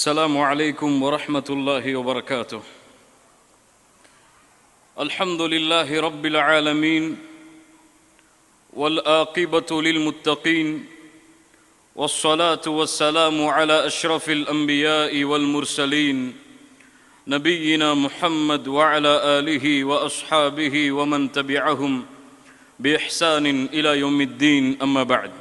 السلام عليكم ورحمة الله وبركاته. الحمد لله رب العالمين والعاقبة للمتقين والصلاة والسلام على أشرف الأنبياء والمرسلين نبينا محمد وعلى آله وأصحابه ومن تبعهم بإحسان إلى يوم الدين. أما بعد.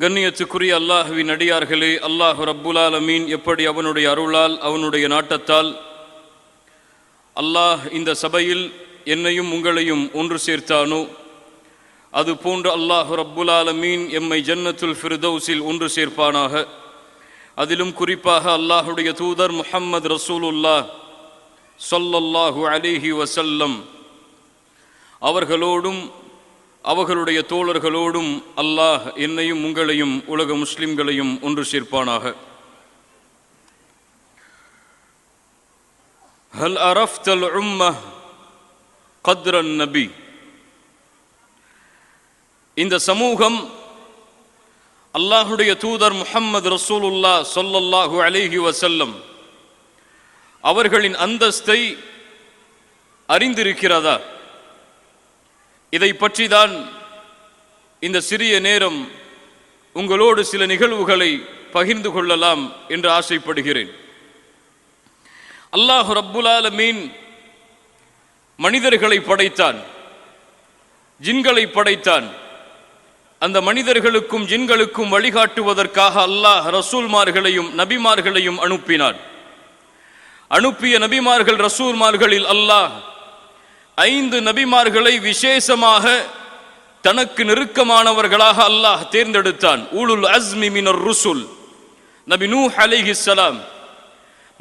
கண்ணியத்துக்குரிய அல்லாஹ்வின் அடியார்களே, அல்லாஹ் ரப்புல் ஆலமீன் எப்படி அவனுடைய அருளால் அவனுடைய நாட்டத்தால் அல்லாஹ் இந்த சபையில் என்னையும் உங்களையும் ஒன்று சேர்த்தானோ, அது போன்று அல்லாஹ் ரப்புல் ஆலமீன் எம்மை ஜன்னத்துல் ஃபிர்தௌஸில் ஒன்று சேர்ப்பானாக. அதிலும் குறிப்பாக அல்லாஹுடைய தூதர் முஹம்மது ரசூலுல்லாஹ் ஸல்லல்லாஹு அலைஹி வஸல்லம் அவர்களோடும் அவர்களுடைய தோழர்களோடும் அல்லாஹ் என்னையும் உங்களையும் உலக முஸ்லிம்களையும் ஒன்று சேர்ப்பானாக. ஹல் அரஃப்தல் உம்மஹ் கத்ரன் நபி. இந்த சமூகம் அல்லாஹுடைய தூதர் முஹம்மது ரசூலுல்லாஹ் ஸல்லல்லாஹு அலைஹி வஸல்லம் அவர்களின் அந்தஸ்தை அறிந்திருக்கிறதா? இதை பற்றி தான் இந்த சிறிய நேரம் உங்களோடு சில நிகழ்வுகளை பகிர்ந்து கொள்ளலாம் என்று ஆசைப்படுகிறேன். அல்லாஹ் ரப்புல் ஆலமீன் மனிதர்களை படைத்தான், ஜின்களை படைத்தான். அந்த மனிதர்களுக்கும் ஜின்களுக்கும் வழிகாட்டுவதற்காக அல்லாஹ் ரசூல்மார்களையும் நபிமார்களையும் அனுப்பினான். அனுப்பிய நபிமார்கள் ரசூல்மார்களில் அல்லாஹ் 5 நபிமார்களை விசேஷமாக தனக்கு நெருக்கமானவர்களாக அல்லாஹ் தேர்ந்தெடுத்தான். ஊலுல் அஸ்மி மினர் ருசுல் நபி நூஹ் அலைஹிஸ்ஸலாம்,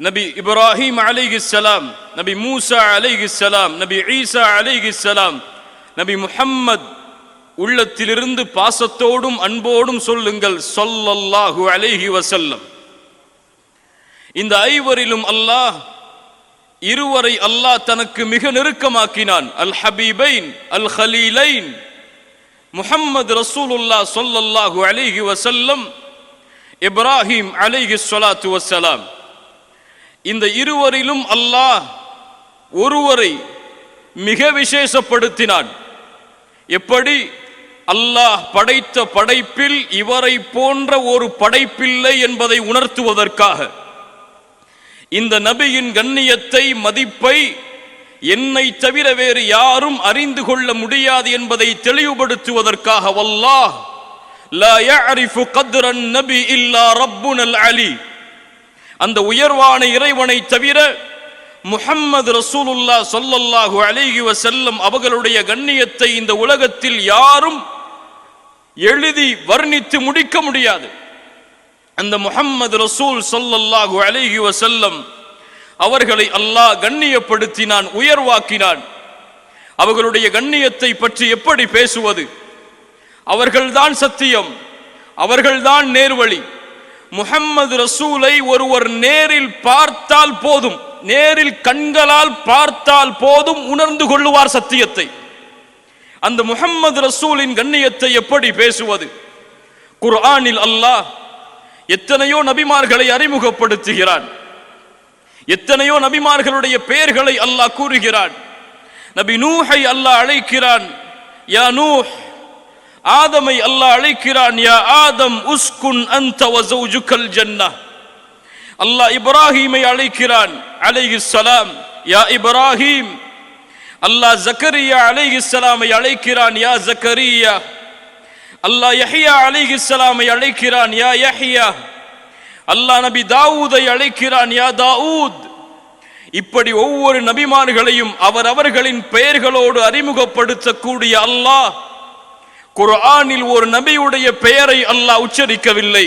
நபி இப்ராஹிம் அலைஹிஸ்ஸலாம், நபி மூசா அலைஹிஸ்ஸலாம், நபி ஈசா அலைஹிஸ்ஸலாம், நபி முஹம்மத். உள்ளத்திலிருந்து பாசத்தோடும் அன்போடும் சொல்லுங்கள் ஸல்லல்லாஹு அலைஹி வஸல்லம். இந்த 5வரிலும் அல்லாஹ் இருவரை அல்லாஹ் தனக்கு மிக நெருக்கமாக்கினான். அல் ஹபீபைன் அல் ஹலீலைன் முஹம்மது ரசூலுல்லாஹ் ஸல்லல்லாஹு அலைஹி வஸல்லம், இப்ராஹிம் அலைஹி ஸலாத்து வஸ்ஸலாம். இந்த இருவரிலும் அல்லாஹ் ஒருவரை மிக விசேஷப்படுத்தினான். எப்படி? அல்லாஹ் படைத்த படைப்பில் இவரை போன்ற ஒரு படைப்பில்லை என்பதை உணர்த்துவதற்காக. இந்த நபியின் கண்ணியத்தை மதிப்பை என்னை தவிர வேறு யாரும் அறிந்து கொள்ள முடியாது என்பதை தெளிவுபடுத்துவதற்காக வல்லாஹ் லா யஅரிஃபு கத்ரன் நபி இல்லா ரப்புனல் அலி. அந்த உயர்வான இறைவனை தவிர முஹம்மது ரசூலுல்லாஹ் ஸல்லல்லாஹு அலைஹி வஸல்லம் அவர்களுடைய கண்ணியத்தை இந்த உலகத்தில் யாரும் எழுதி வர்ணித்து முடிக்க முடியாது. அந்த முஹம்மது ரசூல் ஸல்லல்லாஹு அலைஹி வஸல்லம் அவர்களை அல்லாஹ் கண்ணியப்படுத்தினான், உயர்வாக்கினான். அவர்களுடைய கண்ணியத்தை பற்றி எப்படி பேசுவது? அவர்கள்தான் சத்தியம், அவர்கள்தான் நேர்வழி. முஹம்மது ரசூலை ஒருவர் நேரில் பார்த்தால் போதும், நேரில் கண்களால் பார்த்தால் போதும் உணர்ந்து கொள்ளுவார் சத்தியத்தை. அந்த முஹம்மது ரசூலின் கண்ணியத்தை எப்படி பேசுவது? குர்ஆனில் அல்லாஹ் எத்தனையோ நபிமார்களை அறிமுகப்படுத்துகிறான், எத்தனையோ நபிமார்களுடைய பெயர்களை அல்லாஹ் கூறுகிறான். நபி நூஹை அல்லாஹ் அழைக்கிறான், யா நூஹ். ஆதமை அல்லாஹ் அழைக்கிறான், யா ஆதம் உஸ்குன் அன்த வ ஸௌஜுகல் ஜன்னah. அல்லாஹ் இப்ராஹீமை அழைக்கிறான் அலைஹிஸ்ஸலாம், யா இப்ராஹீம். அல்லாஹ் ஜக்கரியா அலைஹிஸ்ஸலாமை அழைக்கிறான், யா ஜக்கரியா. அல்லாஹ் யஹ்யா அலைஹிஸ்ஸலாமை அழைக்கிறான், யா யஹ்யா. அல்லாஹ் நபி தாவூதை அழைக்கிறான், யா தாவூத். இப்படி ஒவ்வொரு நபிமார்களையும் அவரவர்களின் பெயர்களோடு அறிமுகப்படுத்தக்கூடிய அல்லாஹ் குர்ஆனில் ஒரு நபியுடைய பெயரை அல்லாஹ் உச்சரிக்கவில்லை.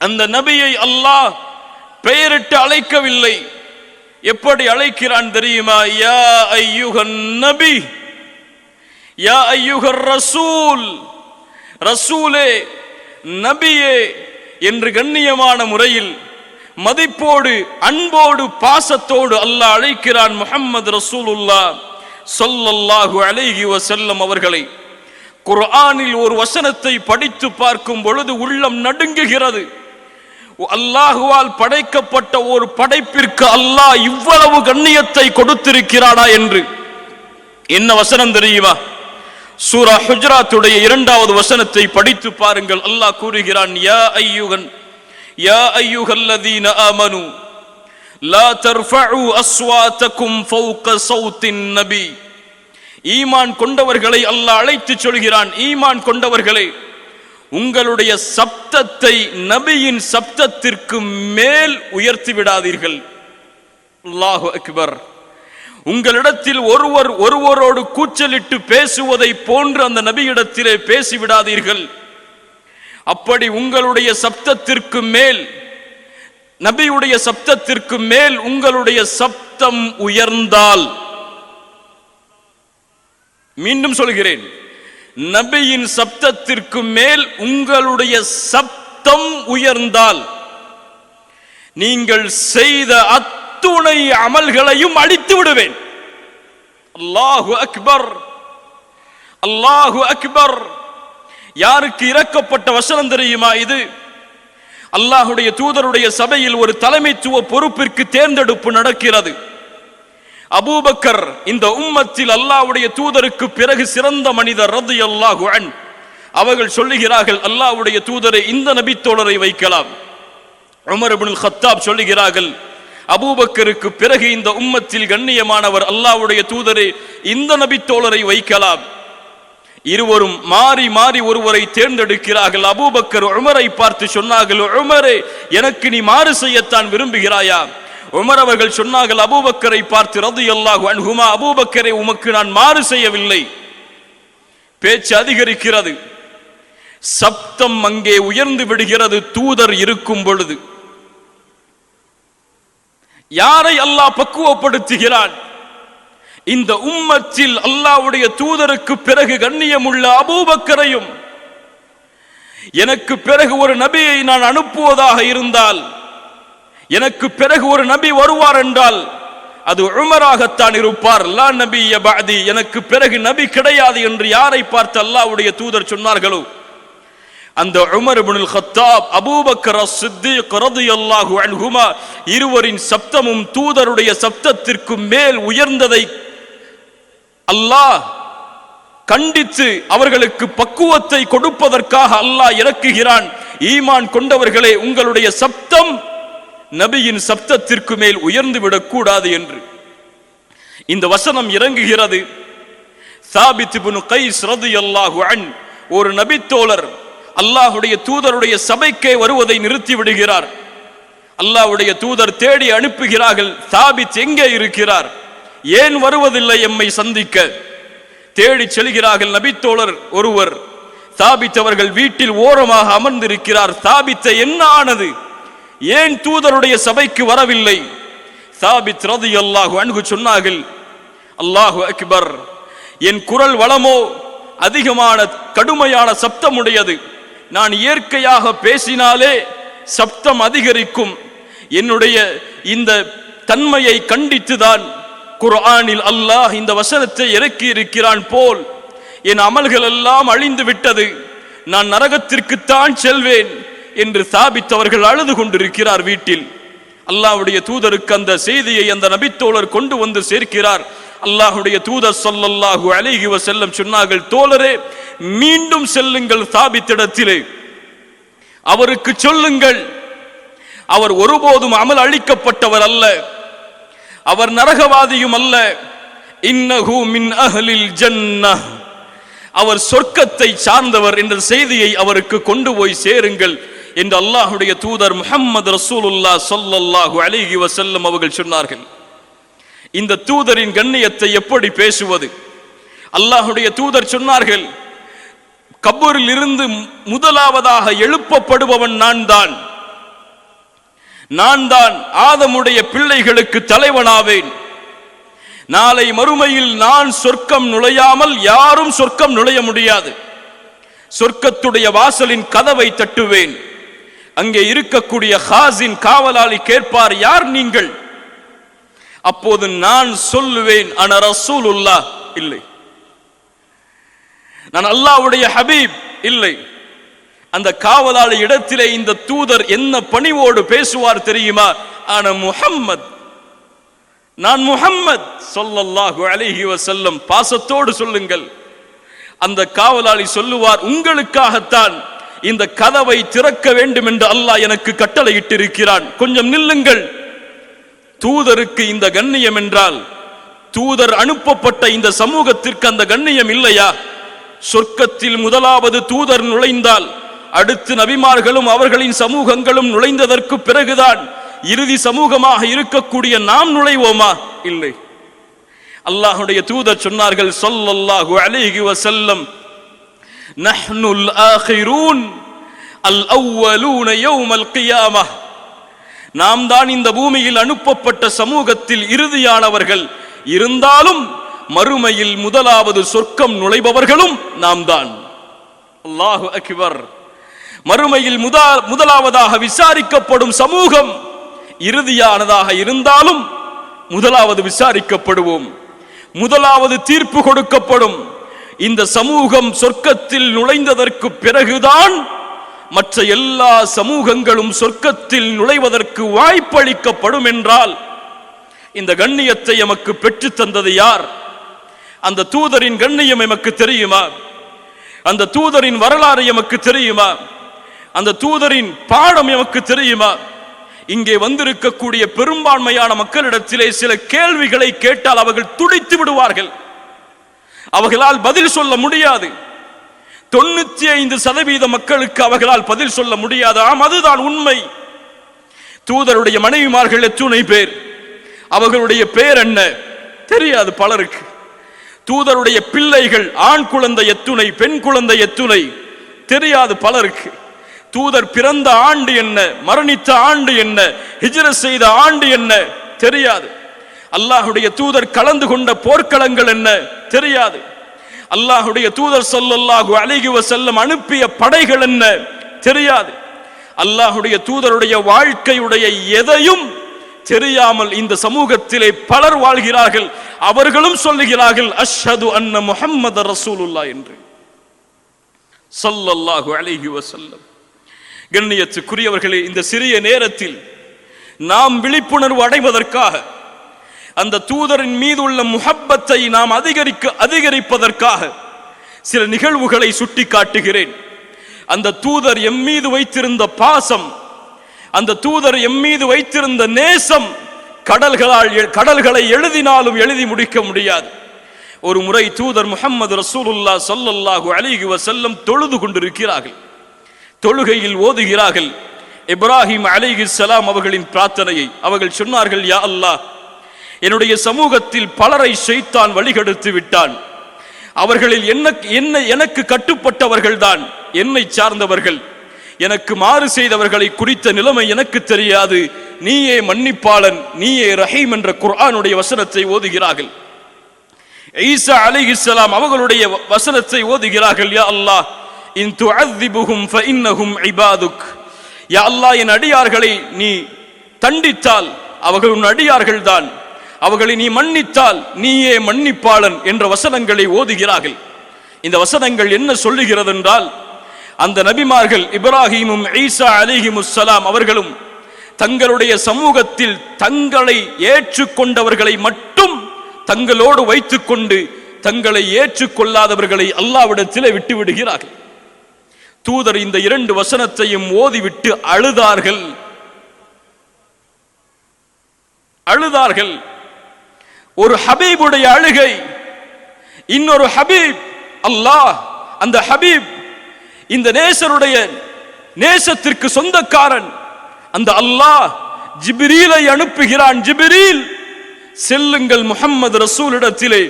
அந்த நபியை அல்லாஹ் பெயரிட்டு அழைக்கவில்லை. எப்படி அழைக்கிறான் தெரியுமா? யா அய்யுஹன் நபி, யா அய்யுஹர் ரசூல். ரசூலே, நபியே என்று கண்ணியமான முறையில் மதிப்போடு அன்போடு பாசத்தோடு அல்லாஹ் அழைக்கிறான் முஹம்மது ரசூலுல்லாஹ் ஸல்லல்லாஹு அலைஹி வஸல்லம் அவர்களை. குர்ஆனில் ஒரு வசனத்தை படித்து பார்க்கும் பொழுது உள்ளம் நடுங்குகிறது. அல்லாஹுவால் படைக்கப்பட்ட ஒரு படைப்பிற்கு அல்லாஹ் இவ்வளவு கண்ணியத்தை கொடுத்திருக்கிறானா என்று. என்ன வசனம் தெரியுமா? சூரா ஹுஜராத்துடைய 2வது வசனத்தை படித்து பாருங்கள். அல்லாஹ் கூறுகிறான், யா அய்யுஹல்லதீன ஆமனு லா தர்ஃபஉ அஸ்வாதகும் ஃபௌக ஸௌத்தின் நபி. ஈமான் கொண்டவர்களை அல்லாஹ் அழைத்து சொல்கிறான், ஈமான் கொண்டவர்களே, உங்களுடைய சப்தத்தை நபியின் சப்தத்திற்கு மேல் உயர்த்தி விடாதீர்கள். அல்லாஹு அக்பர். உங்களிடத்தில் ஒருவரோடு கூச்சலிட்டு பேசுவதை போன்று அந்த நபியிடத்திலே பேசிவிடாதீர்கள். அப்படி உங்களுடைய சப்தத்திற்கு மேல், நபியுடைய சப்தத்திற்கு மேல் உங்களுடைய சப்தம் உயர்ந்தால், மீண்டும் சொல்கிறேன், நபியின் சப்தத்திற்கு மேல் உங்களுடைய சப்தம் உயர்ந்தால் நீங்கள் செய்த அத்துணை அமல்களையும் அழித்து விடுவேன். அல்லாஹு அக்பர், அல்லாஹு அக்பர். யாருக்கு இறக்கப்பட்ட வசனம் தெரியுமா இது? அல்லாஹுடைய தூதருடைய சபையில் ஒரு தலைமைத்துவ பொறுப்பிற்கு தேர்ந்தெடுப்பு நடக்கிறது. அபூபக்கர் இந்த உம்மத்தில் அல்லாஹ்வுடைய தூதருக்கு பிறகு சிறந்த மனிதர் ரலியல்லாஹு அன்ஹு. அவர்கள் சொல்லுகிறார்கள், அல்லாஹ்வுடைய தூதரை இந்த நபி தோழரை வைக்கலாம். உமர் இப்னுல் கத்தாப் சொல்லுகிறார்கள், அபூபக்கருக்கு பிறகு இந்த உம்மத்தில் கண்ணியமானவர் அல்லாஹ்வுடைய தூதரை இந்த நபி தோழரை வைக்கலாம். இருவரும் மாறி மாறி ஒருவரை தேர்ந்தெடுக்கிறார்கள். அபூபக்கர் உமரை பார்த்து சொன்னார்கள், உமரே, எனக்கு நீ மாறு செய்யத்தான் விரும்புகிறாயா? உமர் அவர்கள் சொன்னார்கள் அபூபக்கரை பார்த்து, ரலியல்லாஹு அன்ஹுமா, அபூபக்கரை, உமக்கு நான் மாறு செய்யவில்லை. பேச்சு அதிகரிக்கிறது, சப்தம் அங்கே உயர்ந்து விடுகிறது. தூதர் இருக்கும் பொழுது யாரை அல்லாஹ் பக்குவப்படுத்துகிறான்? இந்த உம்மத்தில் அல்லாஹ்வுடைய தூதருக்கு பிறகு கண்ணியமுள்ள அபூபக்கரையும், எனக்கு பிறகு ஒரு நபியை நான் அனுப்புவதாக இருந்தால், எனக்கு பிறகு ஒரு நபி வருவார் என்றால் அது உமராகத்தான் இருப்பார். லா நபிய பஅதி, எனக்கு பிறகு நபி கிடையாது என்று யாரை பார்த்து அல்லாஹ்வுடைய தூதர் சொன்னார்களோ அந்த உமர் இப்னுல் கத்தாப், அபூபக்கர் அஸ்-சித்தீக் ரலியல்லாஹு அன்ஹுமா இருவரின் சப்தமும் தூதருடைய சப்தத்திற்கு மேல் உயர்ந்ததை அல்லாஹ் கண்டித்து அவர்களுக்கு பக்குவத்தை கொடுப்பதற்காக அல்லாஹ் இறக்குகிறான், ஈமான் கொண்டவர்களே, உங்களுடைய சப்தம் நபியின் சப்தத்திற்கு மேல் உயர்ந்து விடக்கூடாது என்று. இந்த வசனம் இறங்குகிறது. சாபித் இப்னு கைஸ் ரலியல்லாஹு அன்ஹு ஒரு நபி தோழர் அல்லாஹ்வுடைய தூதருடைய சபைக்கே வருவதை நிறுத்தி விடுகிறார். அல்லாஹ்வுடைய தூதர் தேடி அனுப்புகிறார்கள், சாபித் எங்கே இருக்கிறார், ஏன் வருவதில்லை எம்மை சந்திக்க? தேடி செல்கிறார்கள். நபி தோழர் ஒருவர், சாபித் அவர்கள் வீட்டில் ஓரமாக அமர்ந்திருக்கிறார். சாபித்தை என்ன ஆனது, ஏன் தூதருடைய சபைக்கு வரவில்லை? சாபித் ரலியல்லாஹு அன்ஹு சொன்னார்கள், அல்லாஹு அக்பர், என் குரல் வளமோ அதிகமான கடுமையான சப்தமுடையது. நான் இயற்கையாக பேசினாலே சப்தம் அதிகரிக்கும். என்னுடைய இந்த தன்மையை கண்டித்துதான் குர்ஆனில் அல்லாஹ் இந்த வசனத்தை இறக்கி இருக்கிறான் போல் என் அமல்கள் எல்லாம் அழிந்து விட்டது, நான் நரகத்திற்குத்தான் செல்வேன் என்று சாபித் அவர்கள் அழுது கொண்டிருக்கிறார் வீட்டில். அல்லாஹ்வுடைய தூதருக்கு அந்த செய்தியை அந்த நபித்தோழர் கொண்டு வந்து சேர்க்கிறார். அல்லாஹ்வுடைய தூதர் ஸல்லல்லாஹு அலைஹி வஸல்லம் சொன்னார்கள், தோழரே, மீண்டும் செல்லுங்கள் சாபித்திடத்திலே, அவருக்கு சொல்லுங்கள், அவர் ஒருபோதும் அமல் அளிக்கப்பட்டவர் அல்ல, அவர் நரகவாதியும் அல்ல, இன்னஹு மின் அஹ்லில் ஜன்னஹ், அவர் சொர்க்கத்தை சார்ந்தவர் என்ற செய்தியை அவருக்கு கொண்டு போய் சேருங்கள் என்று அல்லாஹ்வுடைய தூதர் முஹம்மது ரசூலுல்லாஹ் ஸல்லல்லாஹு அலைஹி வஸல்லம் அவர்கள் சொன்னார்கள். இந்த தூதரின் கண்ணியத்தை எப்படி பேசுவது? அல்லாஹ்வுடைய தூதர் சொன்னார்கள், கபரில் இருந்து முதலாவதாக எழுப்பப்படுபவன் நான் தான் ஆதமுடைய பிள்ளைகளுக்கு தலைவனாவேன். நாளை மறுமையில் நான் சொர்க்கம் நுழையாமல் யாரும் சொர்க்கம் நுழைய முடியாது. சொர்க்கத்துடைய வாசலின் கதவை தட்டுவேன். அங்கே இருக்கக்கூடிய ஹாசின் காவலாளி கேட்பார், யார் நீங்கள்? அப்போது நான் சொல்லுவேன், அன ரசூலுல்லாஹ், இல்லை, நான் அல்லாஹ்வுடைய ஹபீப், இல்லை. அந்த காவலாளி இடத்திலே இந்த தூதர் என்ன பணிவோடு பேசுவார் தெரியுமா? ஆனா முஹம்மத், நான் முஹம்மத் ஸல்லல்லாஹு அலைஹி வஸல்லம். பாசத்தோடு சொல்லுங்கள். அந்த காவலாளி சொல்லுவார், உங்களுக்காகத்தான் இந்த கதவை திறக்க வேண்டும் என்று அல்லாஹ் எனக்கு கட்டளையிட்டிருக்கிறான், கொஞ்சம் நில்லுங்கள். தூதருக்கு இந்த கண்ணியம் என்றால் தூதர் அனுப்பப்பட்ட இந்த சமூகத்திற்கு அந்த கண்ணியம் இல்லையா? சொர்க்கத்தில் முதலாவது தூதர் நுழைந்தால் அடுத்து நபிமார்களும் அவர்களின் சமூகங்களும் நுழைந்ததற்கு பிறகுதான் இறுதி சமூகமாக இருக்கக்கூடிய நாம் நுழைவோமா? இல்லை. அல்லாஹ்வுடைய தூதர் சொன்னார்கள் ஸல்லல்லாஹு அலைஹி வஸல்லம், நஹ்னுல் ஆகிரூன் அல் அவ்வலூன யௌமல் கியாமஹ். நாம் தான் இந்த பூமியில் அனுப்பப்பட்ட சமூகத்தில் இறுதியானவர்கள். இருந்தாலும் மறுமையில் முதலாவது சொர்க்கம் நுழைபவர்களும் நாம் தான். அல்லாஹு அக்பர். மறுமையில் முதலாவதாக விசாரிக்கப்படும் சமூகம் இறுதியானதாக இருந்தாலும் முதலாவது விசாரிக்கப்படுவோம், முதலாவது தீர்ப்பு கொடுக்கப்படும். இந்த சமூகம் சொர்க்கத்தில் நுழைந்ததற்கு பிறகுதான் மற்ற எல்லா சமூகங்களும் சொர்க்கத்தில் நுழைவதற்கு வாய்ப்பளிக்கப்படும் என்றால் இந்த கண்ணியத்தை எமக்கு பெற்று தந்தது யார்? அந்த தூதரின் கண்ணியம் எமக்கு தெரியுமா? அந்த தூதரின் வரலாறு எமக்கு தெரியுமா? அந்த தூதரின் பாடம் எமக்கு தெரியுமா? இங்கே வந்திருக்கக்கூடிய பெரும்பான்மையான மக்களிடத்திலே சில கேள்விகளை கேட்டால் அவர்கள் துடித்து விடுவார்கள். அவர்களால் பதில் சொல்ல முடியாது. 95% மக்களுக்கு அவர்களால் பதில் சொல்ல முடியாது. ஆம், அதுதான் உண்மை. தூதருடைய மனைவிமார்கள் எத்துணை பேர்? அவர்களுடைய பேர் என்ன தெரியாது பலருக்கு. தூதருடைய பிள்ளைகள், ஆண் குழந்தை எத்துணை, பெண் குழந்தை எத்துணை தெரியாது பலருக்கு. தூதர் பிறந்த ஆண்டு என்ன, மரணித்த ஆண்டு என்ன, ஹிஜ்ரத் செய்த ஆண்டு என்ன தெரியாது. அல்லாஹ்வுடைய தூதர் கலந்து கொண்ட போர்க்களங்கள் என்ன தெரியாது. அல்லாஹ்வுடைய தூதர் ஸல்லல்லாஹு அலைஹி வஸல்லம் அனுப்பிய படைகள் என்ன தெரியாது. அல்லாஹ்வுடைய தூதருடைய வாழ்க்கையுடைய எதையும் தெரியாமல் இந்த சமூகத்திலே பலர் வாழ்கிறார்கள். அவர்களும் சொல்லுகிறார்கள் அஷ்ஹது அன்ன முஹம்மது ரசூலுல்லாஹ் என்று ஸல்லல்லாஹு அலைஹி வஸல்லம். கண்ணியத்துக்குரியவர்களே, இந்த சிறிய நேரத்தில் நாம் விழிப்புணர்வு அடைவதற்காக, அந்த தூதரின் மீது உள்ள முஹப்பத்தை நாம் அதிகரிப்பதற்காக சில நிகழ்வுகளை சுட்டி காட்டுகிறேன். அந்த தூதர் எம் மீது வைத்திருந்த பாசம், அந்த தூதர் எம் மீது வைத்திருந்த நேசம் கடல்களை எழுதினாலும் எழுதி முடிக்க முடியாது. ஒரு முறை தூதர் முஹம்மது ரசூலுல்லாஹ் ஸல்லல்லாஹு அலைஹி வஸல்லம் தொழுது கொண்டிருக்கிறார்கள். தொழுகையில் ஓதுகிறார்கள் இப்ராஹிம் அலைஹிஸ்ஸலாம் அவர்களின் பிரார்த்தனையை. அவர்கள் சொன்னார்கள், யா அல்லாஹ், என்னுடைய சமூகத்தில் பலரை ஷைத்தான் வழிகெடுத்து விட்டான். அவர்களில் எனக்கு கட்டுப்பட்டவர்கள் தான் என்னை சார்ந்தவர்கள். எனக்கு மாறு செய்தவர்களை குறித்த நிலைமை எனக்கு தெரியாது. நீயே மன்னிப்பாளன், நீயே ரஹீம் என்ற குர்ஆனுடைய வசனத்தை ஓதுகிறார்கள். ஈசா அலைஹிஸ்ஸலாம் அவர்களுடைய வசனத்தை ஓதுகிறார்கள். யா அல்லாஹ், இன் துஅذிபுஹும் ஃபஇன்னஹும் இபாதுக். யா அல்லாஹ், என் அடியார்களை நீ தண்டித்தால் அவர்கள் உன் அடியார்கள் தான், அவர்களை நீ மன்னித்தால் நீயே மன்னிப்பாளன் என்ற வசனங்களை ஓதுகிறார்கள். இந்த வசனங்கள் என்ன சொல்லுகிறது என்றால், அந்த நபிமார்கள் இப்ராஹீமும் ஈசா அலைஹிமுஸ்ஸலாம் அவர்களும் தங்களுடைய சமூகத்தில் தங்களை ஏற்றுக்கொண்டவர்களை மட்டும் தங்களோடு வைத்துக் கொண்டு தங்களை ஏற்றுக்கொள்ளாதவர்களை அல்லாஹ்விடத்திலே விட்டு விடுகிறார்கள். தூதர் இந்த 2 வசனத்தையும் ஓதிவிட்டு அழுதார்கள். ஒரு ஹபீபுடைய அழுகை, இன்னொரு ஹபீப் அல்லாஹ். அந்த ஹபீப் இந்த நேசருடைய நேசத்திற்கு சொந்தக்காரன். அந்த அல்லாஹ் ஜிப்ரீலை அனுப்புகிறான். ஜிப்ரீல், செல்லுங்கள் முஹம்மது ரசூலிடத்திலே,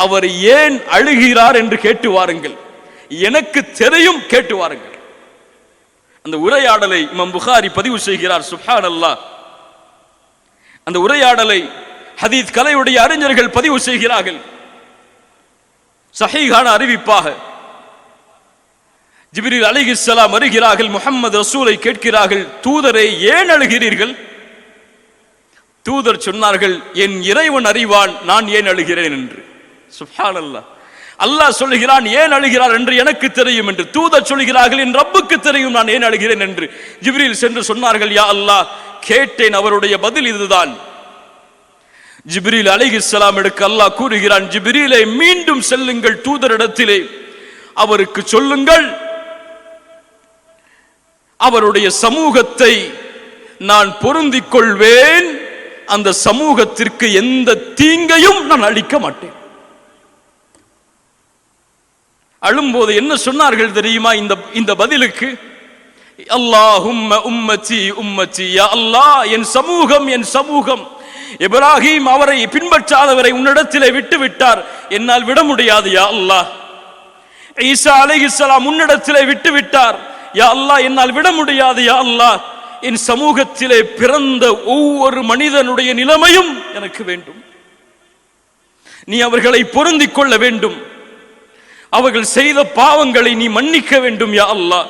அவர் ஏன் அழுகிறார் என்று கேட்டு வாருங்கள், எனக்கு தெரியும், கேட்டு வாருங்கள். அந்த உரையாடலை இமாம் புகாரி பதிவு செய்கிறார். சுப்ஹானல்லாஹ். அந்த உரையாடலை ஹதீஸ் கலையுடைய அறிஞர்கள் பதிவு செய்கிறார்கள். சஹீஹான அறிவிப்பாக ஜிப்ரீல் அலைஹிஸ்ஸலாம் வருகிறார்கள். முஹம்மது ரசூலை கேட்கிறார்கள், தூதரே ஏன் அழுகிறீர்கள்? தூதர் சொன்னார்கள், என் இறைவன் அறிவான் நான் ஏன் அழுகிறேன் என்று. சுப்ஹானல்லாஹ். அல்லாஹ் சொல்லுகிறான் ஏன் அழுகிறார் என்று எனக்கு தெரியும் என்று. தூதர் சொல்கிறார்கள் என் ரப்புக்கு தெரியும் நான் ஏன் அழுகிறேன் என்று. ஜிப்ரீல் சென்று சொன்னார்கள் யா அல்லாஹ் கேட்டேன், அவருடைய பதில் இதுதான். ஜிப்ரீல் அலைஹிஸ்ஸலாம் எடுக்க அல்லாஹ் கூறுகிறான் ஜிப்ரீலே மீண்டும் செல்லுங்கள் தூதரிடத்திலே, அவருக்கு சொல்லுங்கள் அவருடைய சமூகத்தை நான் பொருந்திக் கொள்வேன், அந்த சமூகத்திற்கு எந்த தீங்கையும் நான் அளிக்க மாட்டேன். அழும்போது என்ன சொன்னார்கள் தெரியுமா இந்த பதிலுக்கு? அல்லாஹும்ம உம்மதி உம்மதி, யா அல்லாஹ் என் சமூகம் என் சமூகம். இப்ராஹிம் அவரை பின்பற்றாதவரை உன்னிடத்திலே விட்டு விட்டார், என்னால் விட முடியாது யா அல்லாஹ். ஈசா அலைஹிஸ்ஸலாம் உன்னிடத்திலே விட்டு விட்டார், யா அல்லாஹ் என்னால் விட முடியாது யா அல்லாஹ். என் சமூகத்திலே பிறந்த ஒவ்வொரு மனிதனுடைய நிலைமையும் எனக்கு வேண்டும், நீ அவர்களை பொருந்திக் கொள்ள வேண்டும், அவர்கள் செய்த பாவங்களை நீ மன்னிக்க வேண்டும் யா அல்லாஹ்.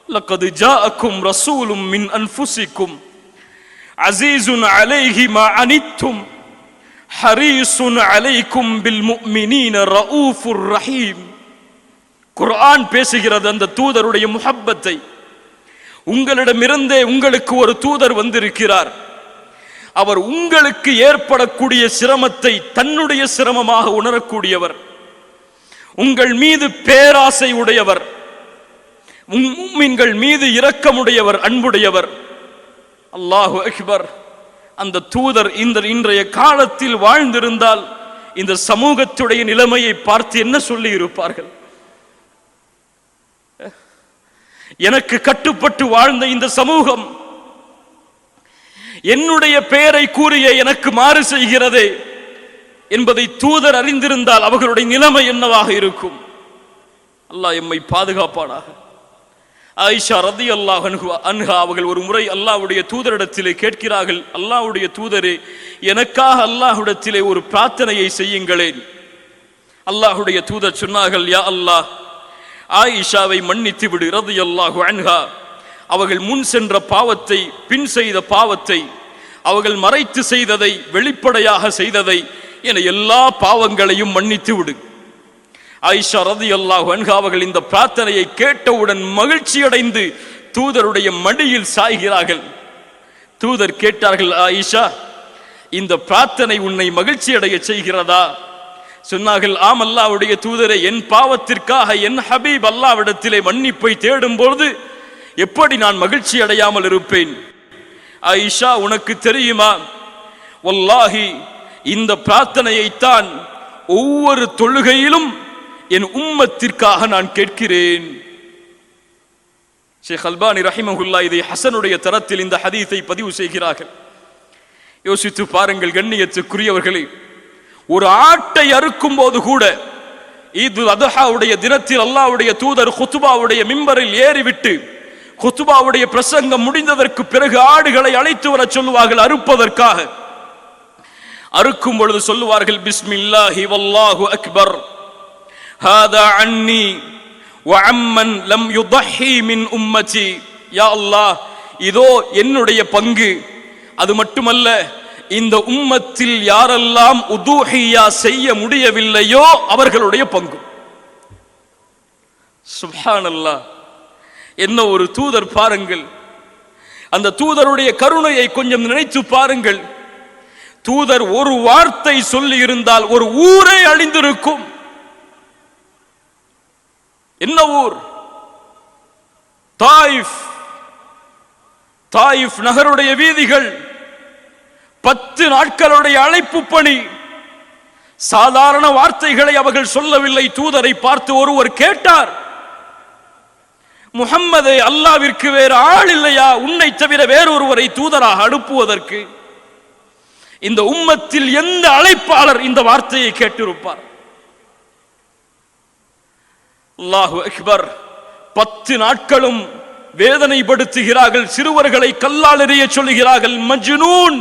லக்கத் ஜாஅக்கும் ரசூலும் மின் அன்ஃபுசிக்கும் அஸீஸுன் அலைஹி மா அனித்தும் ஹரீஸுன் அலைக்கும் பில் முஃமினீன ரഊஃபுர் ரஹீம். குர்ஆன் பேசுகிறது அந்த தூதருடைய முஹப்பத்தை. உங்களிடமிருந்தே உங்களுக்கு ஒரு தூதர் வந்திருக்கிறார், அவர் உங்களுக்கு ஏற்படக்கூடிய சிரமத்தை தன்னுடைய சிரமமாக உணரக்கூடியவர், உங்கள் மீது பேராசை உடையவர், முஃமின்கள் மீது இரக்கமுடையவர், அன்புடையவர். அல்லாஹு அக்பர். அந்த தூதர் இன்றைய காலத்தில் வாழ்ந்திருந்தால் இந்த சமூகத்துடைய நிலைமையை பார்த்து என்ன சொல்லி இருப்பார்கள்? எனக்கு கட்டுப்பட்டு வாழ்ந்த இந்த சமூகம் என்னுடைய பெயரை கூறிய எனக்கு மாறு செய்கிறதே என்பதை தூதர் அறிந்திருந்தால் அவர்களுடைய நிலைமை என்னவாக இருக்கும்? அல்லாஹ் எம்மை பாதுகாப்பானாக. ஆயிஷா ரலியல்லாஹு அன்ஹா அவர்கள் ஒரு முறை அல்லாஹ்வுடைய தூதரிடத்திலே கேட்கிறார்கள், அல்லாஹ்வுடைய தூதரே எனக்காக அல்லாஹ்விடத்திலே ஒரு பிரார்த்தனையை செய்யுங்களேன். அல்லாஹ்வுடைய தூதர் சொன்னார்கள் யா அல்லாஹ் ஆயிஷாவை மன்னித்து விடு ரலியல்லாஹு அன்ஹா. அவர்கள் முன் சென்ற பாவத்தை, பின் செய்த பாவத்தை, அவர்கள் மறைத்து செய்ததை, வெளிப்படையாக செய்ததை என எல்லா பாவங்களையும் மன்னித்து விடு. ஆயிஷா ரலியல்லாஹு அன்ஹா அவர்கள் இந்த பிரார்த்தனையை கேட்டவுடன் மகிழ்ச்சி அடைந்து தூதருடைய மடியில் சாய்கிறார்கள். தூதர் கேட்டார்கள் ஆயிஷா இந்த பிரார்த்தனை உன்னை மகிழ்ச்சி அடைய செய்கிறதா? சொன்னார்கள் ஆம் அல்லாஹ்வுடைய தூதரே, என் பாவத்திற்காக என் ஹபீப் அல்லாஹ்விடத்திலே மன்னிப்பை தேடும் பொழுது எப்படி நான் மகிழ்ச்சி அடையாமல் இருப்பேன்? ஆயிஷா உனக்கு தெரியுமா, வல்லாஹி இந்த பிரார்த்தனையைத்தான் ஒவ்வொரு தொழுகையிலும் என் உம்மத்திற்காக நான் கேட்கிறேன். ஷேக் அல்பானி ரஹிமஹுல்லாஹ் இதை ஹசனுடைய தரத்தில் இந்த ஹதீஸை பதிவு செய்கிறார்கள். யோசித்து பாருங்கள் கண்ணியத்துக்குரியவர்களே, ஒரு ஆட்டை அறுக்கும் போது கூட ஈதுல் அத்ஹாவுடைய தினத்தில் அல்லாஹ்வுடைய தூதர் குத்பாவுடைய மிம்பரில் ஏறிவிட்டு குத்பாவுடைய பிரசங்கம் முடிந்ததற்கு பிறகு ஆடுகளை அழைத்து வர சொல்லுவார்கள் அறுப்பதற்காக. அறுக்கும் பொழுது சொல்லுவார்கள் பிஸ்மில்லாஹி வல்லாஹு அக்பர், ஹாதா அன்னி வ அம்மன் லம் யுதஹி மின் உம்மதி. யா அல்லாஹ் இதோ என்னுடைய பங்கு, அது மட்டுமல்ல இந்த உம்மத்தில் யாரெல்லாம் உதூஹியா செய்ய முடியவில்லையோ அவர்களுடைய பங்கு. சுப்ஹானல்லாஹ், என்ன ஒரு தூதர் பாருங்கள். அந்த தூதருடைய கருணையை கொஞ்சம் நினைத்து பாருங்கள். தூதர் ஒரு வார்த்தை சொல்லி இருந்தால் ஒரு ஊரே அழிந்திருக்கும். என்ன ஊர்? தாயிஃப். தாயிஃப் நகருடைய வீதிகள் 10 நாட்களுடைய அழைப்பு பணி. சாதாரண வார்த்தைகளை அவர்கள் சொல்லவில்லை. தூதரை பார்த்து ஒருவர் கேட்டார், முஹம்மதே அல்லாஹ்விற்கு வேறு ஆள் இல்லையா உன்னை தவிர வேறொருவரை தூதராக அனுப்புவதற்கு? இந்த உம்மத்தில் எந்த அழைப்பாளர் இந்த வார்த்தையை கேட்டிருப்பார்? அல்லாஹு அக்பர். 10 நாட்களும் வேதனைப்படுத்துகிறார்கள். சிறுவர்களை கல்லால் எறிய சொல்லுகிறார்கள். மஜ்னூன்,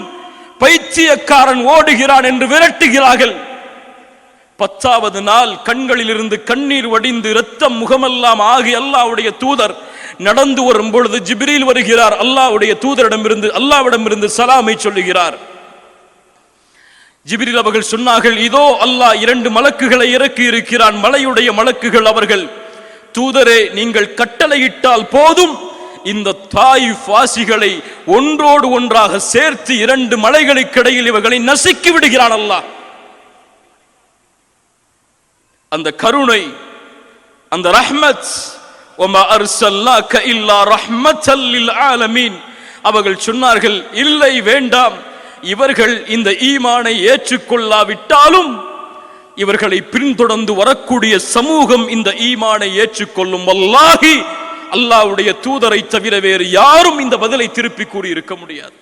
பைத்தியக்காரன் ஓடுகிறான் என்று விரட்டுகிறார்கள். 10வது நாள் கண்களில் இருந்து கண்ணீர் வடிந்து இரத்தம் முகமெல்லாம் ஆகி அல்லாஹ்வுடைய தூதர் நடந்து வரும் பொழுது ஜிப்ரீல் வருகிறார். அல்லாஹ்வுடைய தூதரிடமிருந்து அல்லாஹ்விடமிருந்து சலாமை சொல்லுகிறார். ஜிப்ரீல் அவர்கள் சொன்னார்கள், இதோ அல்லாஹ் 2 மலக்குகளை இறக்கி இருக்கிறான், மலையுடைய மலக்குகள். அவர்கள், தூதரே, நீங்கள் கட்டளையிட்டால் போதும், இந்த தாயிஃப் வாசிகளை ஒன்றோடு ஒன்றாக சேர்த்து 2 மலைகளுக்கு இடையில் இவர்களை நசுக்கி விடுகிறான் அல்லாஹ். அந்த கருணை, அந்த ரஹ்மத், வமா அர்ஸல்னாக இல்லா ரஹ்மத்தல் லில் ஆலமீன். அவர்கள் சொன்னார்கள், இல்லை, வேண்டாம், இவர்கள் இந்த ஈமானை ஏற்றுக்கொள்ளாவிட்டாலும் இவர்களை பின்தொடர்ந்து வரக்கூடிய சமூகம் இந்த ஈமானை ஏற்றுக்கொள்ளும். வல்லாஹி, அல்லாஹ்வுடைய தூதரை தவிர வேறு யாரும் இந்த பதிலை திருப்பி கூறி இருக்க முடியாது.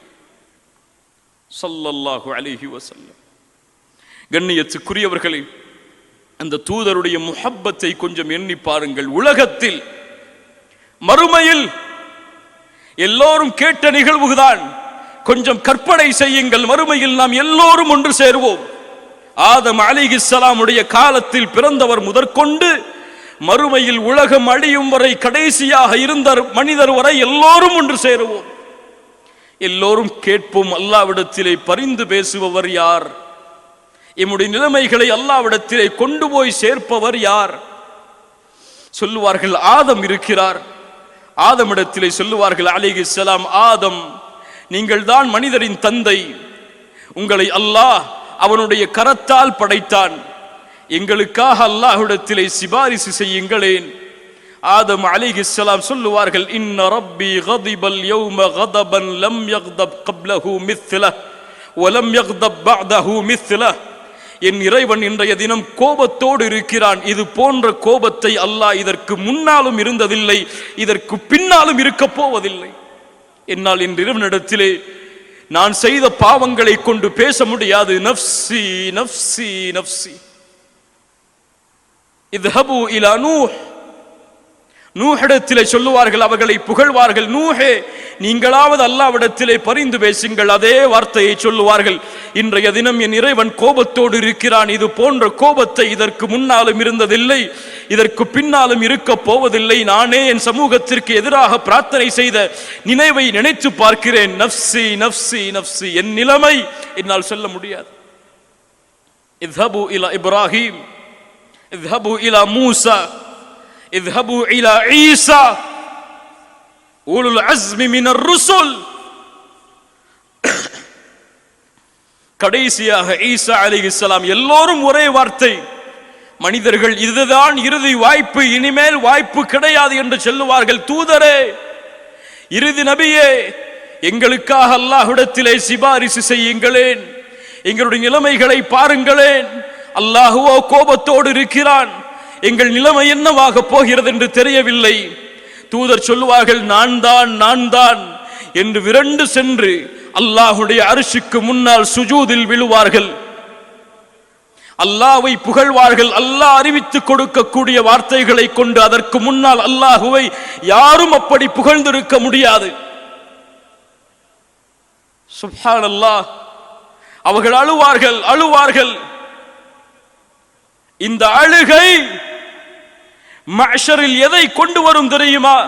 ஸல்லல்லாஹு அலைஹி வஸல்லம். கண்ணியத்துக்குரியவர்களே, அந்த தூதருடைய முஹப்பத்தை கொஞ்சம் எண்ணி பாருங்கள். உலகத்தில், மறுமையில் எல்லோரும் கேட்ட நிகழ்வுதான். கொஞ்சம் கற்பனை செய்யுங்கள், மறுமையில் நாம் எல்லோரும் ஒன்று சேருவோம். ஆதம் அலைஹிஸ்ஸலாமுடைய காலத்தில் பிறந்தவர் முதற்கொண்டு மறுமையில் உலகம் அழியும் வரை கடைசியாக இருந்த மனிதர் வரை எல்லோரும் ஒன்று சேருவோம். எல்லோரும் கேட்போம், அல்லாஹ்விடத்திலே பரிந்து பேசுபவர் யார்? எம்முடைய நிலைமைகளை அல்லாஹ்விடத்திலே கொண்டு போய் சேர்ப்பவர் யார்? சொல்லுவார்கள், ஆதம் இருக்கிறார். ஆதமிடத்திலே சொல்லுவார்கள் அலைஹிஸ்ஸலாம், ஆதம், நீங்கள் தான் மனிதரின் தந்தை. உங்களை அல்லாஹ் அவனுடைய கரத்தால் படைத்தான். எங்களுக்காக அல்லாஹ்விடத்திலே சிபாரிசு செய்யுங்களேன். ஆதம் அலைஹிஸ்ஸலாம் சொல்லுவார்கள், இன்ன ரப்பி கதிபல் யௌம கதபன் லம் யக்தப் கப்லஹு மித்லஹ் வலம் யக்தப் பஅதஹு மித்லஹ். என் இறைவன் இன்றைய தினம் கோபத்தோடு இருக்கிறான். இது போன்ற கோபத்தை அல்லாஹ் இதற்கு முன்னாலும் இருந்ததில்லை, இதற்கு பின்னாலும் இருக்க போவதில்லை. என்னால் என் இறைவனிடத்திலே நான் செய்த பாவங்களை கொண்டு பேச முடியாது. நஃப்ஸி நஃப்ஸி நஃப்ஸி. இத்ஹபு இலா நூஹ். நூஹிடத்திலே சொல்லுவார்கள், அவர்களை புகழ்வார்கள், நூஹே, நீங்களாவது அல்லாஹ்விடத்திலே பரிந்து பேசுங்கள். அதே வார்த்தையை சொல்லுவார்கள், இன்றைய தினம் என் இறைவன் கோபத்தோடு இருக்கிறான். இது போன்ற கோபத்தை இதற்கு முன்னாலும் இருந்ததில்லை, இதற்கு பின்னாலும் இருக்க போவதில்லை. நானே என் சமூகத்திற்கு எதிராக பிரார்த்தனை செய்த நினைவை நினைத்து பார்க்கிறேன். நஃப்ஸி நஃப்ஸி நஃப்ஸி. என் நிலைமை என்னால் சொல்ல முடியாது. இத்ஹபு இலா இப்ராஹிம், இத்ஹபு இலா மூசா, இத்ஹபு இலா ஈசா உலுல் அஸ்மி மினர் ருசுல். கடைசியாக ஈசா அலைஹிஸ்ஸலாம். எல்லோரும் ஒரே வார்த்தை, மனிதர்கள் இதுதான் இறுதி வாய்ப்பு, இனிமேல் வாய்ப்பு கிடையாது என்று சொல்லுவார்கள். தூதரே, இறுதி நபியே, எங்களுக்காக அல்லாஹ்விடத்திலே சிபாரிசு செய்யுங்களேன். எங்களுடைய நிலைமைகளை பாருங்களேன். அல்லாஹுவோ கோபத்தோடு இருக்கிறான். எங்கள் நிலைமை என்னவாக போகிறது என்று தெரியவில்லை. தூதர் சொல்லுவார்கள், நான் தான் என்று விரண்டு சென்று அல்லாஹுடைய அர்ஷுக்கு முன்னால் சுஜூதில் விழுவார்கள். அல்லாஹ்வை புகழ்வார்கள். அல்லாஹ் அறிவித்து கொடுக்கக்கூடிய வார்த்தைகளை கொண்டு அதற்கு முன்னால் அல்லாஹுவை யாரும் அப்படி புகழ்ந்திருக்க முடியாது. சுப்ஹானல்லாஹ். அவர்கள் அழுவார்கள். இந்த அழுகை மஹ்ஷரில் எதை கொண்டு வரும் தெரியுமா?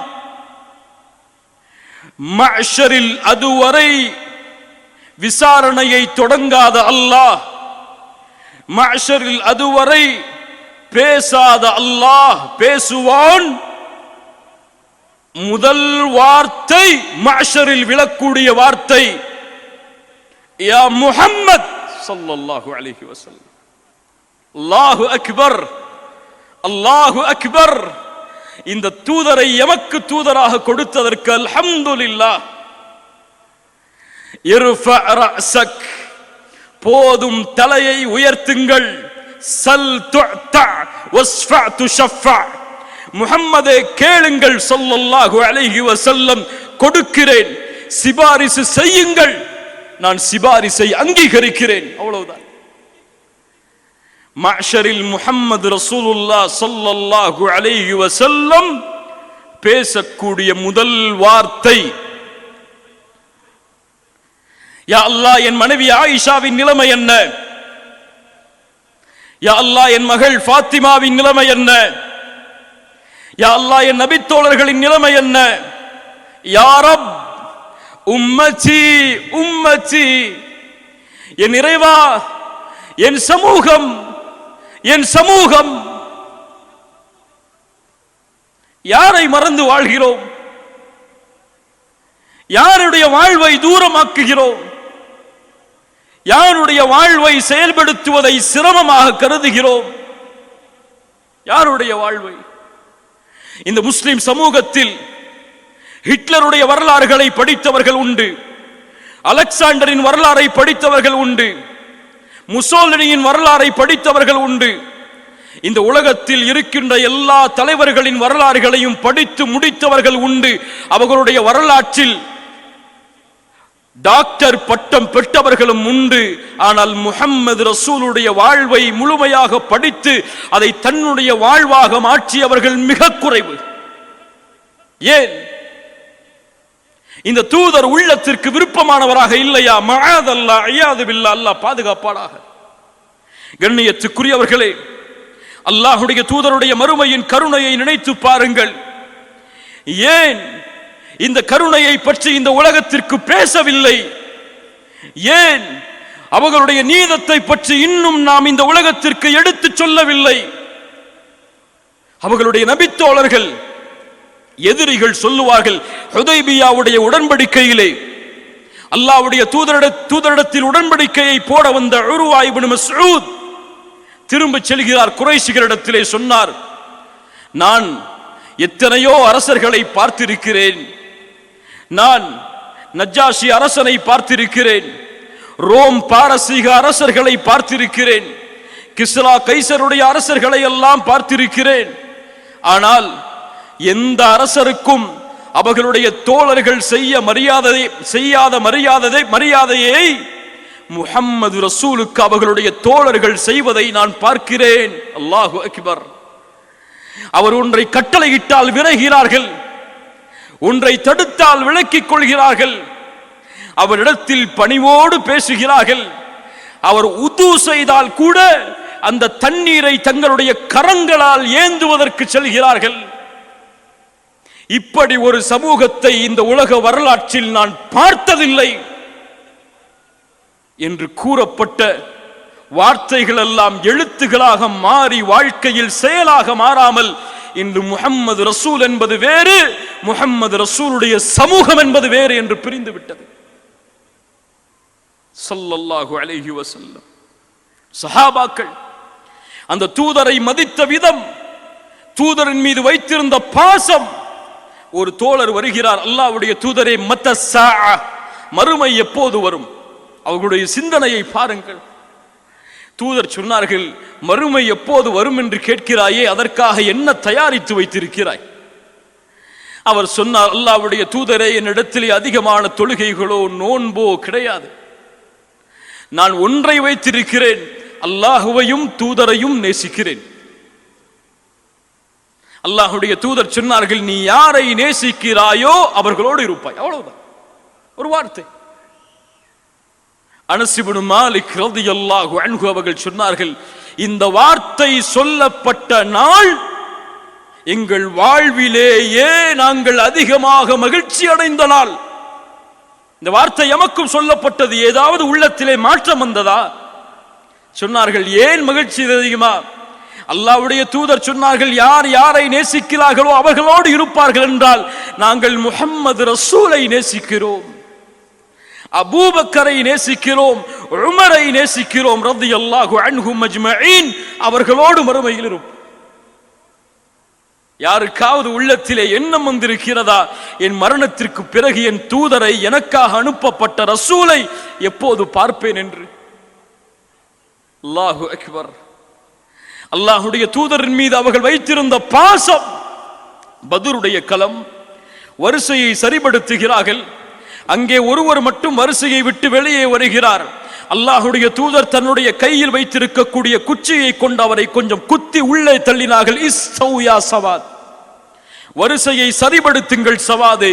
மஹ்ஷரில் அதுவரை விசாரணையை தொடங்காத அல்லாஹ், மஹ்ஷரில் அதுவரை பேசாத அல்லாஹ் பேசுவான். முதல் வார்த்தை மஹ்ஷரில் விழக்கூடிய வார்த்தை, யா முஹம்மத் ஸல்லல்லாஹு அலைஹி வஸல்லம். அல்லாஹு அக்பர், அல்லாஹு அக்பர். இந்த தூதரை எமக்கு தூதராக கொடுத்ததற்கு அல்ஹம்துலில்லாஹ். இர்ஃபா ரஅஸக், போதும் தலையை உயர்த்துங்கள். சல் துஅதா வஸ்ஃபா துஷஃபா. முஹம்மதே, கேளுங்கள் ஸல்லல்லாஹு அலைஹி வஸல்லம், கொடுக்கிறேன். சிபாரிசு செய்யுங்கள், நான் சிபாரிசை அங்கீகரிக்கிறேன். அவ்வளவுதான். மஹ்ஷரில் முஹம்மது ரசூலுல்லாஹ் ஸல்லல்லாஹு அலைஹி வஸல்லம் பேசக்கூடிய முதல் வார்த்தை, யா அல்லாஹ், என் மனைவி ஆயிஷாவின் நிலைமை என்ன? யா அல்லாஹ், என் மகள் ஃபாத்திமாவின் நிலைமை என்ன? யா அல்லாஹ், என் நபித்தோழர்களின் நிலைமை என்ன? யா ரப், உம்மத்தி உம்மத்தி. என் இறைவா, என் சமூகம், என் சமூகம். யாரை மறந்து வாழ்கிறோம்? யாருடைய வாழ்வை தூரமாக்குகிறோம்? யாருடைய வாழ்வை செயல்படுத்துவதை சிரமமாக கருதுகிறோம்? யாருடைய வாழ்வை? இந்த முஸ்லிம் சமூகத்தில் ஹிட்லருடைய வரலாறுகளை படித்தவர்கள் உண்டு, அலெக்சாண்டரின் வரலாறை படித்தவர்கள் உண்டு, முசோலினியின் வரலாறை படித்தவர்கள் உண்டு. இந்த உலகத்தில் இருக்கின்ற எல்லா தலைவர்களின் வரலாறுகளையும் படித்து முடித்தவர்கள் உண்டு. அவர்களுடைய வரலாற்றில் டாக்டர் பட்டம் பெற்றவர்களும் உண்டு. ஆனால் முஹம்மது ரசூலுடைய வாழ்வை முழுமையாக படித்து அதை தன்னுடைய வாழ்வாக மாற்றியவர்கள் மிக குறைவு. ஏன்? இந்த தூதர் உள்ளத்திற்கு விருப்பமானவராக இல்லையா? மஅதல்லாஹ், இயாது பில்லாஹ், அல்லாஹ் பாதுகாப்பானாக. கண்ணியத்துக்குரியவர்களே, அல்லாஹ்வுடைய தூதருடைய மறுமையின் கருணையை நினைத்து பாருங்கள். ஏன் இந்த கருணையை பற்றி இந்த உலகத்திற்கு பேசவில்லை? ஏன் அவர்களுடைய நீதத்தை பற்றி இன்னும் நாம் இந்த உலகத்திற்கு எடுத்துச் சொல்லவில்லை? அவர்களுடைய நபித்தோழர்கள், எதிரிகள் சொல்லுவார்கள், ஹுதைபியாவுடைய உடன்படிக்கையிலே அல்லாஹ்வுடைய தூதரிடத்தில் உடன்படிக்கையை போட வந்த உர்வா இப்னு மஸ்ஊத் திரும்ப செல்கிறார். குறைஷிகளிடத்திலே சொன்னார், நான் எத்தனையோ அரசர்களை பார்த்திருக்கிறேன், நான் நஜ்ஜாஷி அரசனை பார்த்திருக்கிறேன், ரோம் பாரசீக அரசர்களை பார்த்திருக்கிறேன், கிஸ்ரா கைசருடைய அரசர்களை எல்லாம் பார்த்திருக்கிறேன். ஆனால் எந்த அரசருக்கும் அவர்களுடைய தோழர்கள் செய்யாத மரியாதையை முஹம்மது ரசூலுக்கு அவர்களுடைய தோழர்கள் செய்வதை நான் பார்க்கிறேன். அல்லாஹு அக்பர். அவர் ஒன்றை கட்டளையிட்டால் விரைகிறார்கள், ஒன்றை தடுத்தால் விலக்கிக் கொள்கிறார்கள், அவரிடத்தில் பணிவோடு பேசுகிறார்கள். அவர் உது செய்தால் கூட அந்த தண்ணீரை தங்களுடைய கரங்களால் ஏந்துவதற்கு செல்கிறார்கள். இப்படி ஒரு சமூகத்தை இந்த உலக வரலாற்றில் நான் பார்த்ததில்லை என்று கூறப்பட்ட வார்த்தைகள் எல்லாம் எழுத்துகளாக மாறி வாழ்க்கையில் செயலாக மாறாமல் இன்று முஹம்மது ரசூல் என்பது வேறு, முஹம்மது ரசூலுடைய சமூகம் என்பது வேறு என்று பிரிந்து விட்டது. ஸல்லல்லாஹு அலைஹி வஸல்லம் சஹாபாக்கள் அந்த தூதரை மதித்த விதம், தூதரின் மீது வைத்திருந்த பாசம். ஒரு தோழர் வருகிறார், அல்லாஹ்வுடைய தூதரே, மத்த ஸாஅ, மறுமை எப்போது வரும்? அவர்களுடைய சிந்தனையை பாருங்கள். தூதர் சொன்னார்கள், மறுமை எப்போது வரும் என்று கேட்கிறாயே, அதற்காக என்ன தயாரித்து வைத்திருக்கிறாய்? அவர் சொன்னார், அல்லாஹ்வுடைய தூதரே, என்னிடத்திலே அதிகமான தொழுகைகளோ நோன்போ கிடையாது. நான் ஒன்றை வைத்திருக்கிறேன், அல்லாஹுவையும் தூதரையும் நேசிக்கிறேன். அல்லாஹ்வுடைய தூதர் சொன்னார்கள், நீ யாரை நேசிக்கிறாயோ அவர்களோடு இருப்பாய். அவ்வளவுதான், ஒரு வார்த்தை. அனஸ் இப்னு மாலிக் ரலியல்லாஹு அன்ஹு அவர்கள் சொன்னார்கள், இந்த வார்த்தை சொல்லப்பட்ட நாள் எங்கள் வாழ்விலேயே நாங்கள் அதிகமாக மகிழ்ச்சி அடைந்த நாள். இந்த வார்த்தை எமக்கும் சொல்லப்பட்டது. ஏதாவது உள்ளத்திலே மாற்றம் வந்ததா? சொன்னார்கள், ஏன் மகிழ்ச்சி அதிகமா? அல்லாஹ்வுடைய தூதர் சொன்னார்கள், யார் யாரை நேசிக்கிறார்களோ அவர்களோடு இருப்பார்கள் என்றால் நாங்கள் முஹம்மது ரசூலை நேசிக்கிறோம், அபூபக்கரை நேசிக்கிறோம், உமரை நேசிக்கிறோம் ரலியல்லாஹு அன்ஹும் அஜ்மஈன். அவர்களோடு மறுமையில் இருப்போம். யாருக்காவது உள்ளத்திலே எண்ணம் வந்திருக்கிறதா, என் மரணத்திற்கு பிறகு என் தூதரை, எனக்காக அனுப்பப்பட்ட ரசூலை எப்போது பார்ப்பேன் என்று? அல்லாஹு அக்பர். அல்லாஹ்வுடைய தூதரின் மீது அவர்கள் வைத்திருந்த பாசம். பத்ருடைய களம், வரிசையை சரிபடுத்துகிறார்கள். அங்கே ஒருவர் மட்டும் வரிசையை விட்டு வெளியே வருகிறார். அல்லாஹ்வுடைய தூதர் தன்னுடைய கையில் வைத்திருக்கக்கூடிய குச்சியை கொண்டு அவரை கொஞ்சம் குத்தி உள்ளே தள்ளினார்கள். இஸ்தௌ யா சவாத், வரிசையை சரிபடுத்துங்கள் சவாதே.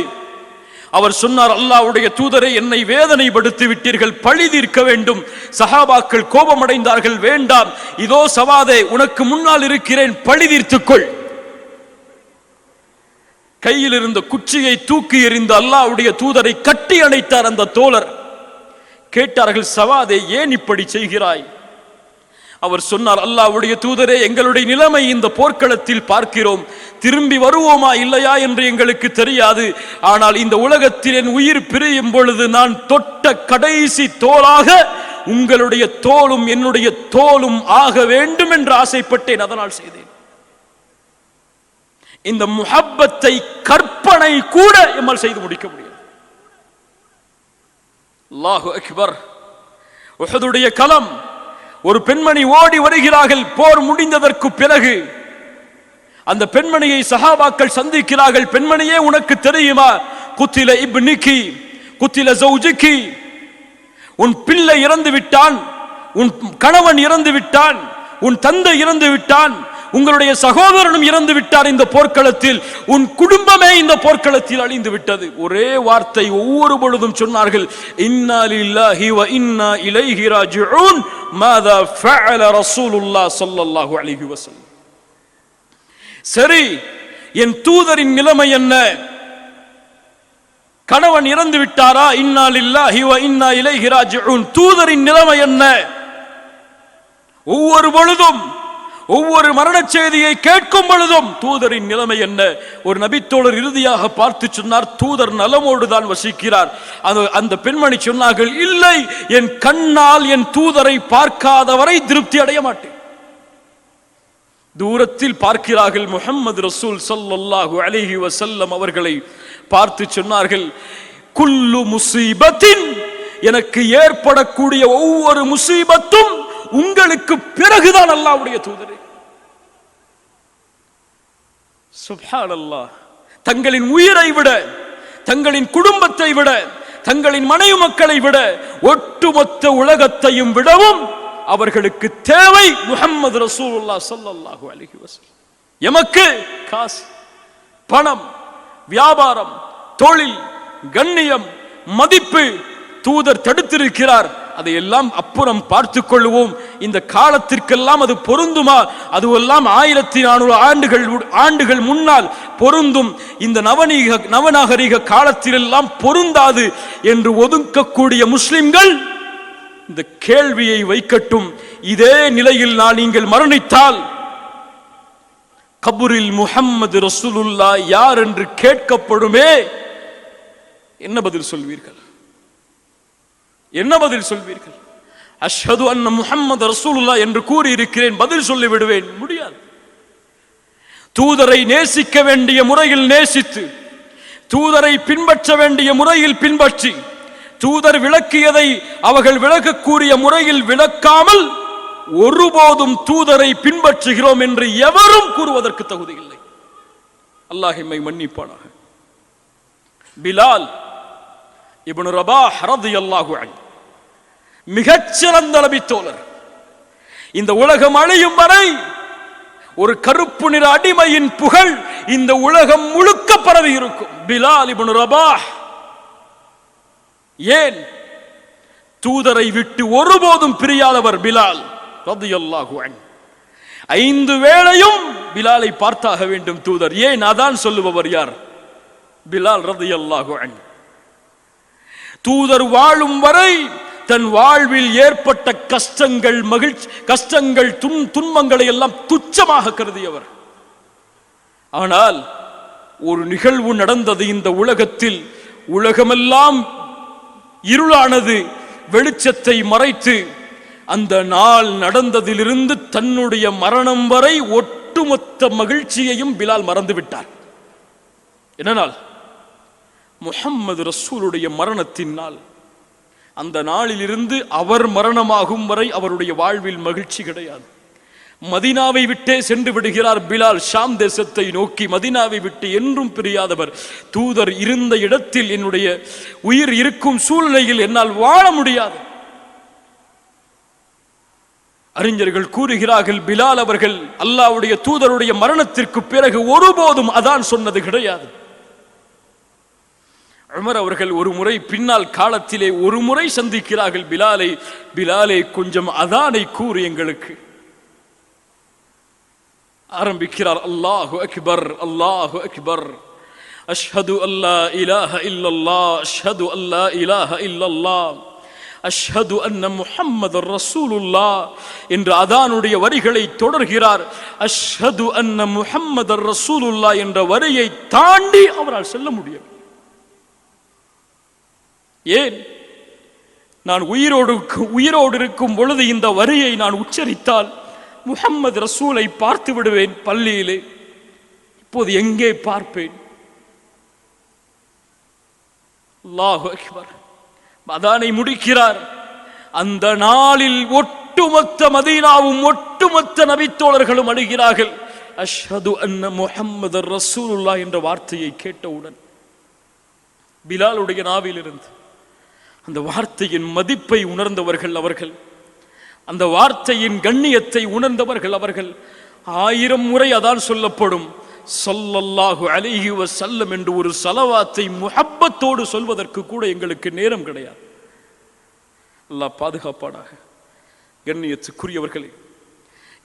அவர் சொன்னார், அல்லாஹ்வுடைய தூதரை, என்னை வேதனைப்படுத்தி விட்டீர்கள், பழி தீர்க்க வேண்டும். சஹாபாக்கள் கோபமடைந்தார்கள். வேண்டாம், இதோ சவாதே, உனக்கு முன்னால் இருக்கிறேன், பழி தீர்த்துக்கொள். கையில் இருந்த குச்சியை தூக்கி எறிந்த அல்லாஹ்வுடைய தூதரை கட்டி அணைத்தார் அந்த தோழர். கேட்டார்கள், சவாதே, ஏன் இப்படி செய்கிறாய்? அவர் சொன்னார், அல்லாஹ்வுடைய தூதரே, எங்களுடைய நிலைமை இந்த போர்க்களத்தில் பார்க்கிறோம், திரும்பி வருவோமா இல்லையா என்று எங்களுக்கு தெரியாது. ஆனால் இந்த உலகத்தில் என் உயிர் பிரியும் பொழுது நான் தொட்ட கடைசி தோளாக உங்களுடைய தோளும் என்னுடைய தோளும் ஆக வேண்டும் என்று ஆசைப்பட்டேன், அதனால் செய்தேன். இந்த முஹப்பத்தை கற்பனை கூட எம்மால் செய்து முடிக்க முடியாது. அல்லாஹு அக்பர். உஹதுடைய களம், ஒரு பெண்மணி ஓடி வருகிறார்கள். போர் முடிந்ததற்கு பிறகு அந்த பெண்மணியை சஹாபாக்கள் சந்திக்கிறார்கள். பெண்மணியே, உனக்கு தெரியுமா, குத்தில இப்னிகி குத்தில ஜௌஜிகி, உன் பிள்ளை இறந்து விட்டான், உன் கணவன் இறந்து விட்டான், உன் தந்தை இறந்து விட்டான், உங்களுடைய சகோதரனும் இறந்து விட்டார் இந்த போர்க்களத்தில், உன் குடும்பமே இந்த போர்க்களத்தில் அழிந்து விட்டது. ஒரே வார்த்தை ஒவ்வொரு பொழுதும் சொன்னார்கள், இன்னா லில்லாஹி வ இன்னா இலைஹி ராஜிஊன் மாதா ஃபஅல ரசூலுல்லாஹ் ஸல்லல்லாஹு அலைஹி வஸல்லம். சரி, என் தூதரின் நிலைமை என்ன? கணவன் இறந்து விட்டாரா? இன்னா லில்லாஹி வ இன்னா இலைஹி ராஜிஊன். தூதரின் நிலைமை என்ன? ஒவ்வொரு பொழுதும் ஒவ்வொரு மரண செய்தியை கேட்கும் பொழுதும் தூதரின் நிலைமை என்ன? ஒரு நபித்தோழர் இறுதியாக பார்த்து சொன்னார், தூதர் நலமோடு தான் வசிக்கிறார். அந்த பெண்மணி சொன்னார்கள், இல்லை, என் கண்ணால் என் தூதரை பார்க்காதவரை திருப்தி அடைய மாட்டேன். தூரத்தில் பார்க்கிறார்கள். முஹம்மது ரசூல் ஸல்லல்லாஹு அலைஹி வஸல்லம் அவர்களை பார்த்து சொன்னார்கள், குல்லு முஸீபத்தின், எனக்கு ஏற்படக்கூடிய ஒவ்வொரு முஸீபத்தும் உங்களுக்கு பிறகுதான் அல்லாஹ்வுடைய தூதரே. சுப்ஹானல்லாஹ். தங்களின் உயிரை விட, தங்களின் குடும்பத்தை விட, தங்களின் மனைவி மக்களை விட, ஒட்டுமொத்த உலகத்தையும் விடவும் அவர்களுக்கு தேவை முஹம்மது ரசூலுல்லாஹ் ஸல்லல்லாஹு அலைஹி வஸல்லம். எமக்கு காசு, பணம், வியாபாரம், தொழில், கண்ணியம், மதிப்பு தூதர் தடுத்திருக்கிறார். அதையெல்லாம் அப்புறம் பார்த்துக் கொள்வோம். இந்த காலத்திற்கெல்லாம் அது பொருந்துமா? அதுவெல்லாம் 1400 ஆண்டுகள் முன்னால் பொருந்தும். இந்த நவநாகரிக காலத்திலெல்லாம் பொருந்தாது என்று ஒதுக்கக்கூடிய முஸ்லிம்கள் இந்த கேள்வியை வைக்கட்டும். இதே நிலையில் நீங்கள் மரணித்தால் கபூரில் முஹம்மது ரசூலுல்லாஹ் யார் என்று கேட்கப்படுமே, என்ன பதில் சொல்வீர்கள்? என்ன பதில் சொல்வீர்கள்? அஷ்ஹது அன்ன முஹம்மது ரசூலுல்லாஹ் என்று கூறி இருக்கிறேன், பதில் சொல்லி விடுவேன். முடியாது. தூதரை நேசிக்க வேண்டிய முறையில் நேசித்து, தூதரை பின்பற்ற வேண்டிய முறையில் பின்பற்றி, தூதர் விளக்கியதை அவர்கள் விளக்கக்கூடிய முறையில் விளக்காமல் ஒருபோதும் தூதரை பின்பற்றுகிறோம் என்று எவரும் கூறுவதற்கு தகுதி இல்லை. அல்லாஹ் எம்மை மன்னிப்பானாக. பிலால் இப்னு ரபாஹ் ரலியல்லாஹு அன்ஹு மிகச்சிறந்த நபித்தோழர். இந்த உலகம் அழியும் வரை ஒரு கருப்பு நிற அடிமையின் புகழ் இந்த உலகம் முழுக்க பரவி இருக்கும். பிலால் இப்னு ரபாஹ் ஏன் தூதரை விட்டு ஒருபோதும் பிரியாதவர் பிலால் ரலியல்லாஹு அன்ஹு. 5 வேளையும் பிலாலை பார்த்தாக வேண்டும் தூதர். ஏன்? அதான் சொல்லுபவர் யார்? பிலால் ரலியல்லாஹு அன்ஹு. தூதர் வாழும் வரை தன் வாழ்வில் ஏற்பட்ட கஷ்டங்கள் துன்பங்களை எல்லாம் துச்சமாக கருதியவர். ஆனால் ஒரு நிகழ்வு நடந்தது இந்த உலகத்தில். உலகமெல்லாம் இருளானது, வெளிச்சத்தை மறைத்து, அந்த நாள் நடந்ததிலிருந்து தன்னுடைய மரணம் வரை ஒட்டுமொத்த மகிழ்ச்சியையும் பிலால் மறந்துவிட்டார். என்ன நாள்? முஹம்மது ரசூலுடைய மரணத்தின் நாள். அந்த நாளிலிருந்து அவர் மரணமாகும் வரை அவருடைய வாழ்வில் மகிழ்ச்சி கிடையாது. மதீனாவை விட்டே சென்று விடுகிறார் பிலால். ஷாம் தேசத்தை நோக்கி மதீனாவை விட்டு என்றும் பிரியாதவர். தூதர் இருந்த இடத்தில் என்னுடைய உயிர் இருக்கும் சூழ்நிலையில் என்னால் வாழ முடியாது. அறிஞர்கள் கூறுகிறார்கள், பிலால் அவர்கள் அல்லாஹ்வுடைய தூதருடைய மரணத்திற்கு பிறகு ஒருபோதும் அதான் சொன்னது கிடையாது. உமர் அவர்கள் ஒரு முறை பின்னால் காலத்திலே ஒரு முறை சந்திக்கிறார்கள் பிலாலை. பிலாலே, கொஞ்சம் அதானை கூறு எங்களுக்கு. ஆரம்பிக்கிறார், அல்லாஹு அக்பர், அல்லாஹு அக்பர், அஷ்ஹது அல்லா இலாஹ இல்லல்லாஹ், அஷ்ஹது அல்லா இலாஹ இல்லல்லாஹ், அஷ்ஹது அன்ன முஹம்மதர் ரசூலுல்லாஹ் என்ற அதானுடைய வரிகளை தொடர்கிறார். அஷ்ஹது அன்ன முஹம்மதர் ரசூலுல்லாஹ் என்ற வரியை தாண்டி அவரால் செல்ல முடியும். ஏன்? நான் உயிரோடு இருக்கும் பொழுது இந்த வரியை நான் உச்சரித்தால் முஹம்மது ரசூலை பார்த்து விடுவேன் பள்ளியிலே. இப்போது எங்கே பார்ப்பேன்? அல்லாஹு அக்பர். அதானை முடிக்கிறார். அந்த நாளில் ஒட்டுமொத்த மதீனாவும் ஒட்டுமொத்த நபித்தோழர்களும் அழுகிறார்கள். அஷ்ஹது அன்ன முஹம்மதர் ரசூலுல்லாஹ் என்ற வார்த்தையை கேட்டவுடன் பிலாலுடைய நாவிலிருந்து அந்த வார்த்தையின் மதிப்பை உணர்ந்தவர்கள் அவர்கள், அந்த வார்த்தையின் கண்ணியத்தை உணர்ந்தவர்கள் அவர்கள். 1000 முறை அதான் சொல்லப்படும் ஸல்லல்லாஹு அலைஹி வஸல்லம் என்று ஒரு ஸலவாத்தை முஹப்பத்தோடு சொல்வதற்கு கூட எங்களுக்கு நேரம் கிடையாது. அல்லாஹ் பாதுகாப்பானாக. கண்ணியத்துக்குரியவர்களே,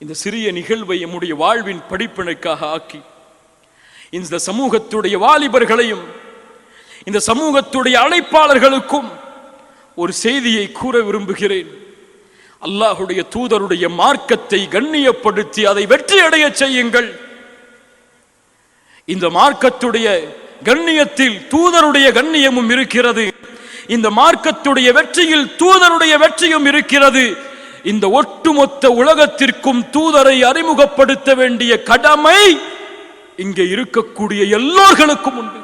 இந்த சிறிய நிகழ்வை நம்முடைய வாழ்வின் படிப்பினைக்காக ஆக்கி இந்த சமூகத்துடைய வாலிபர்களையும் இந்த சமூகத்துடைய அழைப்பாளர்களுக்கும் ஒரு செய்தியை கூற விரும்புகிறேன். அல்லாஹுடைய தூதருடைய மார்க்கத்தை கண்ணியப்படுத்தி அதை வெற்றி அடைய செய்யுங்கள். இந்த மார்க்கத்துடைய கண்ணியத்தில் தூதருடைய கண்ணியமும் இருக்கிறது. இந்த மார்க்கத்துடைய வெற்றியில் தூதருடைய வெற்றியும் இருக்கிறது. இந்த ஒட்டுமொத்த உலகத்திற்கும் தூதரை அறிமுகப்படுத்த வேண்டிய கடமை இங்கே இருக்கக்கூடிய எல்லோர்களுக்கும் உண்டு.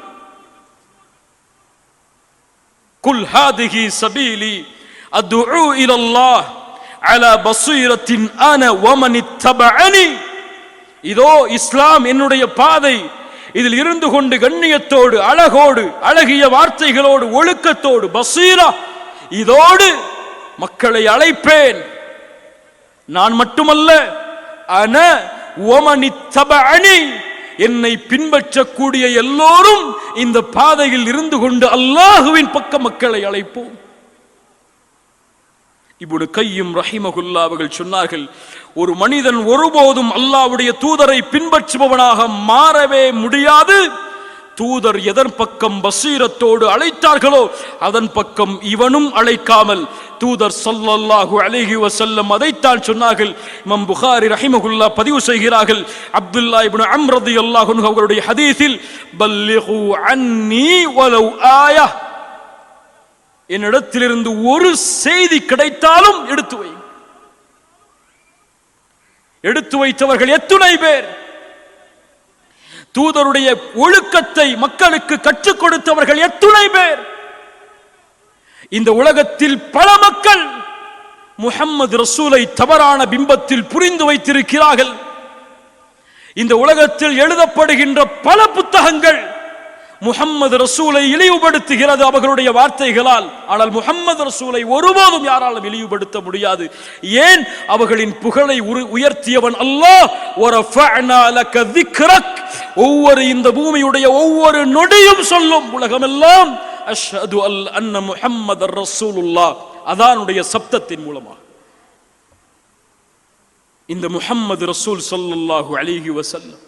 குல் ஹாதிஹி சபீலி அத்உ இலல்லாஹ் அலா பஸீரத்தின் அன வமன் இத்தபஅனி. இதோ இஸ்லாம் என்னுடைய பாதை. இதில் இருந்து கொண்டு கண்ணியத்தோடு, அழகோடு, அழகிய வார்த்தைகளோடு, ஒழுக்கத்தோடு, பஸீரா இதோடு மக்களை அழைப்பேன். நான் மட்டுமல்ல, அன வமன் இத்தபஅனி, என்னை பின்பற்றக்கூடிய எல்லோரும் இந்த பாதையில் இருந்து கொண்டு அல்லாஹுவின் பக்கம் மக்களை அழைப்போம். இப்னு கையும் ரஹிமஹுல்லாஹ் அவர்கள் சொன்னார்கள், ஒரு மனிதன் ஒருபோதும் அல்லாஹ்வுடைய தூதரை பின்பற்றுபவனாக மாறவே முடியாது. தூதர் எதன் பக்கம் பசீரத்தோடு அழைத்தார்களோ அதன் பக்கம் இவனும் அழைக்காமல் தூதர் ஸல்லல்லாஹு அலைஹி வஸல்லம் அதைத்தான் சொன்னார்கள். இமாம் புகாரி ரஹிமஹுல்லாஹ் பதிவு செய்கிறார்கள், அப்துல்லாஹ் இப்னு அம்ர் ரலியல்லாஹு அன்ஹு அவருடைய ஹதீஸில், பல்லிகு அன்னி வலவ் ஆயா, என்னிடத்திலிருந்து ஒரு செய்தி கிடைத்தாலும் எடுத்து வை. எடுத்து வைத்தவர்கள் எத்துணை பேர்! தூதருடைய ஒழுக்கத்தை மக்களுக்கு கற்றுக் கொடுத்தவர்கள் எத்துணை பேர்! இந்த உலகத்தில் பல மக்கள் முஹம்மது ரசூலை தவறான பிம்பத்தில் புரிந்து வைத்திருக்கிறார்கள். இந்த உலகத்தில் எழுதப்படுகின்ற பல புத்தகங்கள் முஹம்மது ரசூலை இழிவுபடுத்துகிறது அவர்களுடைய வார்த்தைகளால். ஆனால் முஹம்மது ரசூலை ஒருபோதும் யாராலும் இழிவுபடுத்த முடியாது. ஏன்? அவர்களின் புகழை உயர்த்தியவன் அல்லாஹ். வரஃபஅனா லக திக்ரக், ஒவ்வொரு இந்த பூமியுடைய ஒவ்வொரு நொடியும் சொல்லும் உலகமெல்லாம் அஷ்ஹது அன்ன முஹம்மதர் ரசூலுல்லாஹ், அதானுடைய சப்தத்தின் மூலமாக இந்த முஹம்மது ரசூல் ஸல்லல்லாஹு அலைஹி வஸல்லம்.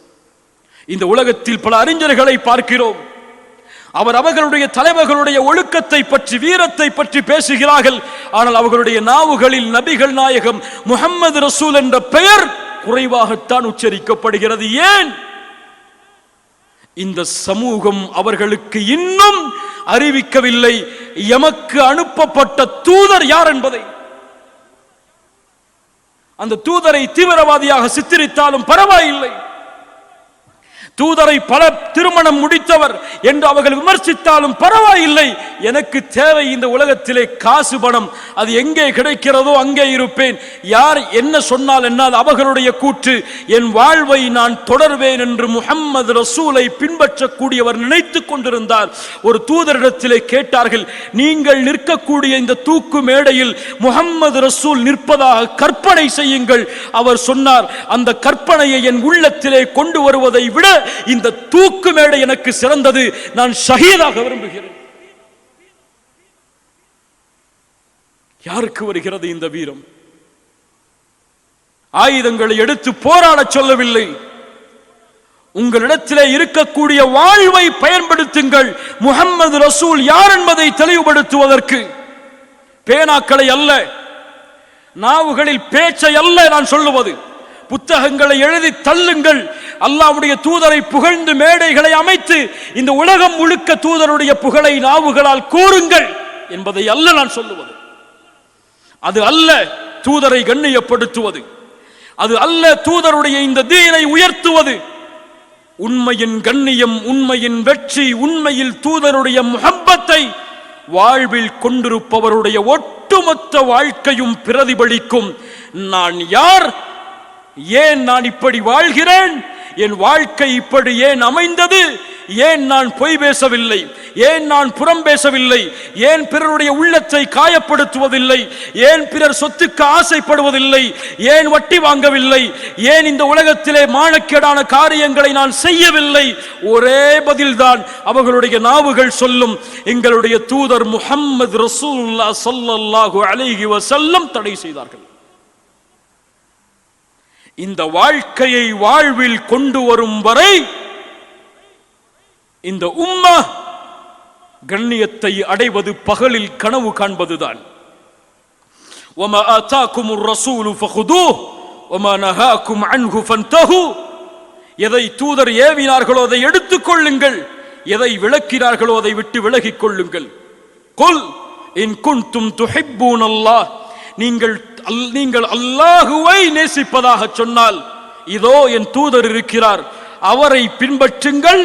இந்த உலகத்தில் பல அறிஞர்களை பார்க்கிறோம். அவர்களுடைய தலைவர்களுடைய ஒழுக்கத்தை பற்றி, வீரத்தை பற்றி பேசுகிறார்கள். ஆனால் அவர்களுடைய நாவுகளில் நபிகள் நாயகம் முஹம்மது ரசூல் என்ற பெயர் குறைவாகத்தான் உச்சரிக்கப்படுகிறது. ஏன்? இந்த சமூகம் அவர்களுக்கு இன்னும் அறிவிக்கவில்லை எமக்கு அனுப்பப்பட்ட தூதர் யார் என்பதை. அந்த தூதரை தீவிரவாதியாக சித்தரித்தாலும் பரவாயில்லை, தூதரை பல திருமணம் முடித்தவர் என்று அவர்கள் விமர்சித்தாலும் பரவாயில்லை. எனக்கு தேவை இந்த உலகத்திலே காசு, பணம். அது எங்கே கிடைக்கிறதோ அங்கே இருப்பேன். யார் என்ன சொன்னால் என்னால் அவர்களுடைய கூற்று, என் வாழ்வை நான் தொடர்வேன் என்று முஹம்மது ரசூலை பின்பற்றக்கூடியவர் நினைத்துக் கொண்டிருந்தார். ஒரு தூதரிடத்திலே கேட்டார்கள், நீங்கள் நிற்கக்கூடிய இந்த தூக்கு மேடையில் முஹம்மது ரசூல் நிற்பதாக கற்பனை செய்யுங்கள். அவர் சொன்னார், அந்த கற்பனையை என் உள்ளத்திலே கொண்டு வருவதை விட இந்த தூக்கு மேடை எனக்கு சிறந்தது. நான் ஷஹீதாக விரும்புகிறேன். யாருக்கு வருகிறது இந்த வீரம்? ஆயுதங்களை எடுத்து போராட சொல்லவில்லை. உங்களிடத்திலே இருக்கக்கூடிய வாழ்வை பயன்படுத்துங்கள் முஹம்மது ரசூல் யார் என்பதை தெளிவுபடுத்துவதற்கு. பேனாக்களை அல்ல, நாவுகளில் பேச்சை அல்ல நான் சொல்லுவது. புத்தகங்களை எழுதி தள்ளுங்கள். அல்லாஹ்வுடைய தூதரை புகழ்ந்து மேடைகளை அமைத்து இந்த உலகம் முழுக்க தூதருடைய புகழை நாவுகளால் கூறுங்கள் என்பதை அல்ல நான் சொல்லுவது. அது அல்ல தூதரை கண்ணியப்படுத்துவது, அது அல்ல தூதருடைய இந்த தீனை உயர்த்துவது. உண்மையின் கண்ணியம், உண்மையின் வெற்றி, உண்மையில் தூதருடைய முஹப்பத்தை வாழ்வில் கொண்டிருப்பவருடைய ஒட்டுமொத்த வாழ்க்கையும் பிரதிபலிக்கும். நான் யார், ஏன் நான் இப்படி வாழ்கிறேன், என் வாழ்க்கை இப்படி ஏன் அமைந்தது, ஏன் நான் பொய் பேசவில்லை, ஏன் நான் புறம் பேசவில்லை, ஏன் பிறருடைய உள்ளத்தை காயப்படுத்துவதில்லை, ஏன் பிறர் சொத்துக்கு ஆசைப்படுவதில்லை, ஏன் வட்டி வாங்கவில்லை, ஏன் இந்த உலகத்திலே மானக்கேடான காரியங்களை நான் செய்யவில்லை. ஒரே பதில்தான் அவர்களுடைய நாவுகள் சொல்லும். எங்களுடைய தூதர் முஹம்மது ரசூலுல்லாஹ் ஸல்லல்லாஹு அலைஹி வஸல்லம் தடை செய்தார்கள். இந்த வாழ்க்கையை வாழ்வில் கொண்டு வரும் வரை இந்த உம்மா கண்ணியத்தை அடைவது பகலில் கனவு காண்பதுதான். வமா ஆதாகுமுர் ரசூலு ஃபகுதூஹ் வமா நஹாகும் அன்ஹு ஃபன்தஹு. எதை தூதர் ஏவினார்களோ அதை எடுத்துக் கொள்ளுங்கள், எதை விளக்கினார்களோ அதை விட்டு விலகிக் கொள்ளுங்கள். குல் இன் குன்தும் துஹிப்பூனல்லாஹ், நீங்கள் அல்லாஹுவை நேசிப்பதாக சொன்னால் இதோ என் தூதர் இருக்கிறார், அவரை பின்பற்றுங்கள்,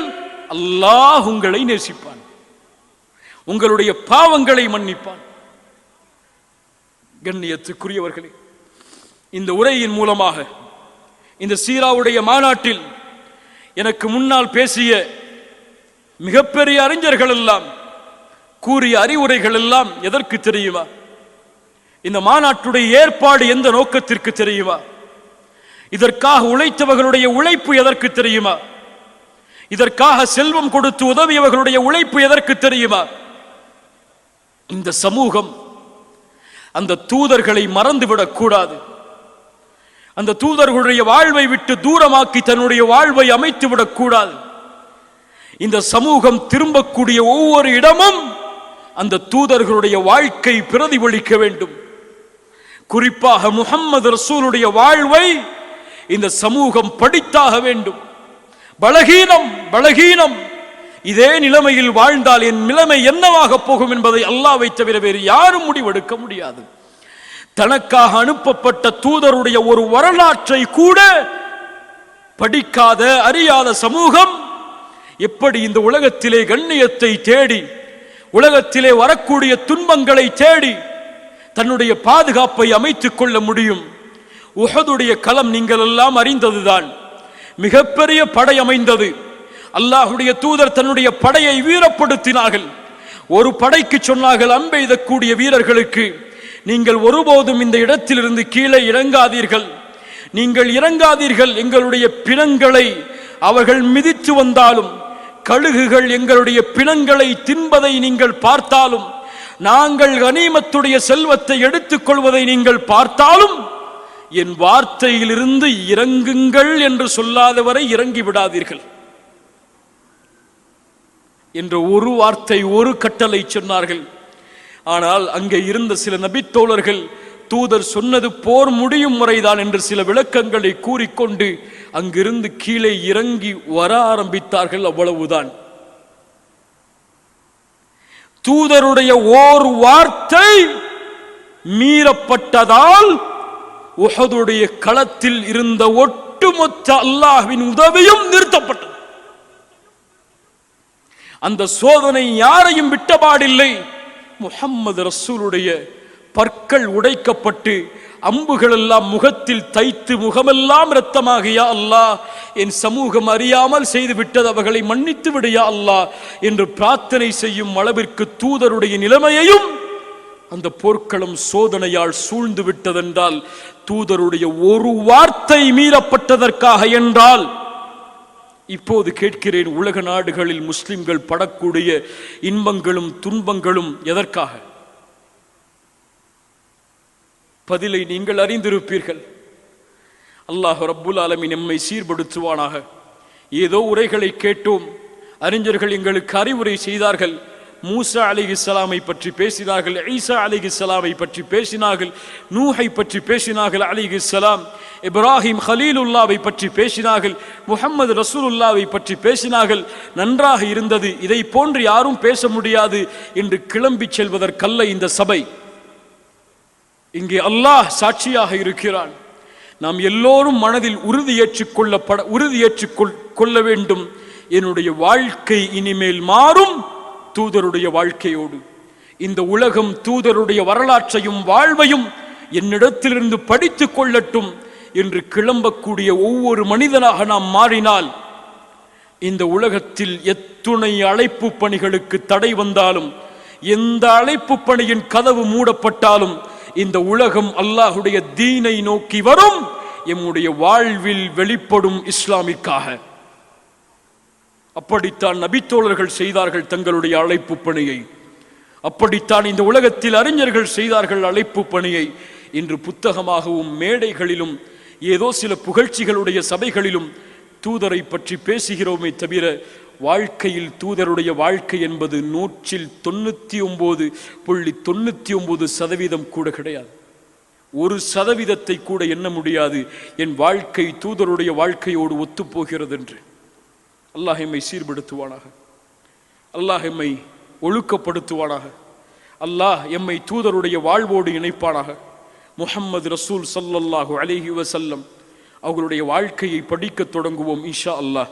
அல்லாஹ் உங்களை நேசிப்பான், உங்களுடைய பாவங்களை மன்னிப்பான். கண்ணியத்துக்குரியவர்களே, இந்த உரையின் மூலமாக இந்த சீராவுடைய மாநாட்டில் எனக்கு முன்னால் பேசிய மிகப்பெரிய அறிஞர்கள் எல்லாம் கூறிய அறிவுரைகள் எல்லாம் எதற்கு தெரியுமா? இந்த மாநாட்டுடைய ஏற்பாடு எந்த நோக்கத்திற்கு தெரியுமா? இதற்காக உழைத்தவர்களுடைய உழைப்பு எதற்கு தெரியுமா? இதற்காக செல்வம் கொடுத்து உதவியவர்களுடைய உழைப்பு எதற்கு தெரியுமா? இந்த சமூகம் அந்த தூதர்களை மறந்துவிடக் கூடாது. அந்த தூதர்களுடைய வாழ்வை விட்டு தூரமாக்கி தன்னுடைய வாழ்வை அமைத்து விடக் கூடாது. இந்த சமூகம் திரும்பக்கூடிய ஒவ்வொரு இடமும் அந்த தூதர்களுடைய வாழ்க்கை பிரதிபலிக்க வேண்டும். குறிப்பாக முஹம்மது ரசூலுடைய வாழ்வை இந்த சமூகம் படித்தாக வேண்டும். பலகீனம் இதே நிலைமையில் வாழ்ந்தால் என் நிலைமை என்னவாக போகும் என்பதை அல்லாஹ்வை தவிர வேறு யாரும் முடிவெடுக்க முடியாது. தனக்காக அனுப்பப்பட்ட தூதருடைய ஒரு வரலாற்றை கூட படிக்காத அறியாத சமூகம் எப்படி இந்த உலகத்திலே கண்ணியத்தை தேடி, உலகத்திலே வரக்கூடிய துன்பங்களை தேடி தன்னுடைய பாதுகாப்பை அமைத்துக் கொள்ள முடியும்? உஹதுடைய களம் நீங்கள் எல்லாம் அறிந்ததுதான். மிகப்பெரிய படை அமைந்தது. அல்லாஹுடைய தூதர் தன்னுடைய படையை வீரப்படுத்தினார்கள். ஒரு படைக்கு சொன்னார்கள், அம்பெய்தக்கூடிய வீரர்களுக்கு, நீங்கள் ஒருபோதும் இந்த இடத்திலிருந்து கீழே இறங்காதீர்கள், நீங்கள் இறங்காதீர்கள். எங்களுடைய பிணங்களை அவர்கள் மிதித்து வந்தாலும், கழுகுகள் எங்களுடைய பிணங்களை தின்பதை நீங்கள் பார்த்தாலும், நாங்கள் கனிமத்துடைய செல்வத்தை எடுத்துக் கொள்வதை நீங்கள் பார்த்தாலும், என் வார்த்தையிலிருந்து இறங்குங்கள் என்று சொல்லாதவரை இறங்கி விடாதீர்கள் என்ற ஒரு வார்த்தை, ஒரு கட்டளை சொன்னார்கள். ஆனால் அங்கே இருந்த சில நபித்தோழர்கள் தூதர் சொன்னது போர் முடியும் முறைதான் என்று சில விளக்கங்களை கூறிக்கொண்டு அங்கிருந்து கீழே இறங்கி வர ஆரம்பித்தார்கள். அவ்வளவுதான். தூதருடைய ஓர் வார்த்தை மீறப்பட்டதால் உஹதுடைய களத்தில் இருந்த ஒட்டுமொத்த அல்லாஹ்வின் உதவியும் நிறுத்தப்பட்டது. அந்த சோதனை யாரையும் விட்டபாடில்லை. முஹம்மது ரசூலுடைய பற்கள் உடைக்கப்பட்டு அம்புகள் எல்லாம் முகத்தில் தைத்து முகமெல்லாம் இரத்தமாக, யா அல்லாஹ், என் சமூகம் அறியாமல் செய்து விட்டது, அவர்களை மன்னித்து விடு யா அல்லாஹ் என்று பிரார்த்தனை செய்யும் அளவிற்கு தூதருடைய நிலைமையையும் அந்த போர்க்களம் சோதனையால் சூழ்ந்து விட்டதென்றால், தூதருடைய ஒரு வார்த்தை மீறப்பட்டதற்காக என்றால், இப்போது கேட்கிறேன், உலக நாடுகளில் முஸ்லிம்கள் படக்கூடிய இன்பங்களும் துன்பங்களும் எதற்காக? பதிலை நீங்கள் அறிந்திருப்பீர்கள். அல்லாஹ் ரப்புல் ஆலமீன் நம்மை சீர்படுத்துவானாக. ஏதோ உரைகளை கேட்டோம், அறிஞர்கள் எங்களுக்கு அறிவுரை செய்தார்கள், மூசா அலைஹிஸ்ஸலாமை பற்றி பேசினார்கள், ஈசா அலைஹிஸ்ஸலாமை பற்றி பேசினார்கள், நூஹை பற்றி பேசினார்கள் அலைஹிஸ்ஸலாம், இப்ராஹிம் ஹலீலுல்லாவை பற்றி பேசினார்கள், முஹம்மது ரசூலுல்லாவை பற்றி பேசினார்கள். நன்றாக இருந்தது. இதை போன்று யாரும் பேச முடியாது என்று கிளம்பி செல்வதற்கல்ல இந்த சபை. இங்கே அல்லாஹ் சாட்சியாக இருக்கிறான். நாம் எல்லோரும் மனதில் உறுதியேற்றுக் கொள்ள வேண்டும். என்னுடைய வாழ்க்கை இனிமேல் மாறும் தூதருடைய வாழ்க்கையோடு. இந்த உலகம் தூதருடைய வரலாற்றையும் வாழ்வையும் என்னிடத்திலிருந்து படித்துக் கொள்ளட்டும் என்று கிளம்பக்கூடிய ஒவ்வொரு மனிதனாக நாம் மாறினால், இந்த உலகத்தில் எத்துணை அழைப்பு பணிகளுக்கு தடை வந்தாலும், எந்த அழைப்பு பணியின் கதவு மூடப்பட்டாலும், இந்த உலகம் அல்லாஹுடைய தீனை நோக்கி வரும். எம்முடைய வாழ்வில் வெளிப்படும் இஸ்லாமிற்காக. அப்படித்தான் நபித்தோழர்கள் செய்தார்கள் தங்களுடைய அழைப்பு பணியை. அப்படித்தான் இந்த உலகத்தில் அறிஞர்கள் செய்தார்கள் அழைப்பு பணியை. இன்று புத்தகமாகவும் மேடைகளிலும் ஏதோ சில புகழ்ச்சிகளுடைய சபைகளிலும் தூதரை பற்றி பேசுகிறோமே தவிர, வாழ்க்கையில் தூதருடைய வாழ்க்கை என்பது 99.99% கூட கிடையாது. 1% கூட எண்ண முடியாது என் வாழ்க்கை தூதருடைய வாழ்க்கையோடு ஒத்துப்போகிறது என்று. அல்லாஹ் எம்மை சீர்படுத்துவானாக. அல்லாஹ் எம்மை ஒழுக்கப்படுத்துவானாக. அல்லாஹ் எம்மை தூதருடைய வாழ்வோடு இணைப்பானாக. முஹம்மது ரசூல் ஸல்லல்லாஹு அலைஹி வஸல்லம் அவர்களுடைய வாழ்க்கையை படிக்க தொடங்குவோம் இன்ஷா அல்லாஹ்.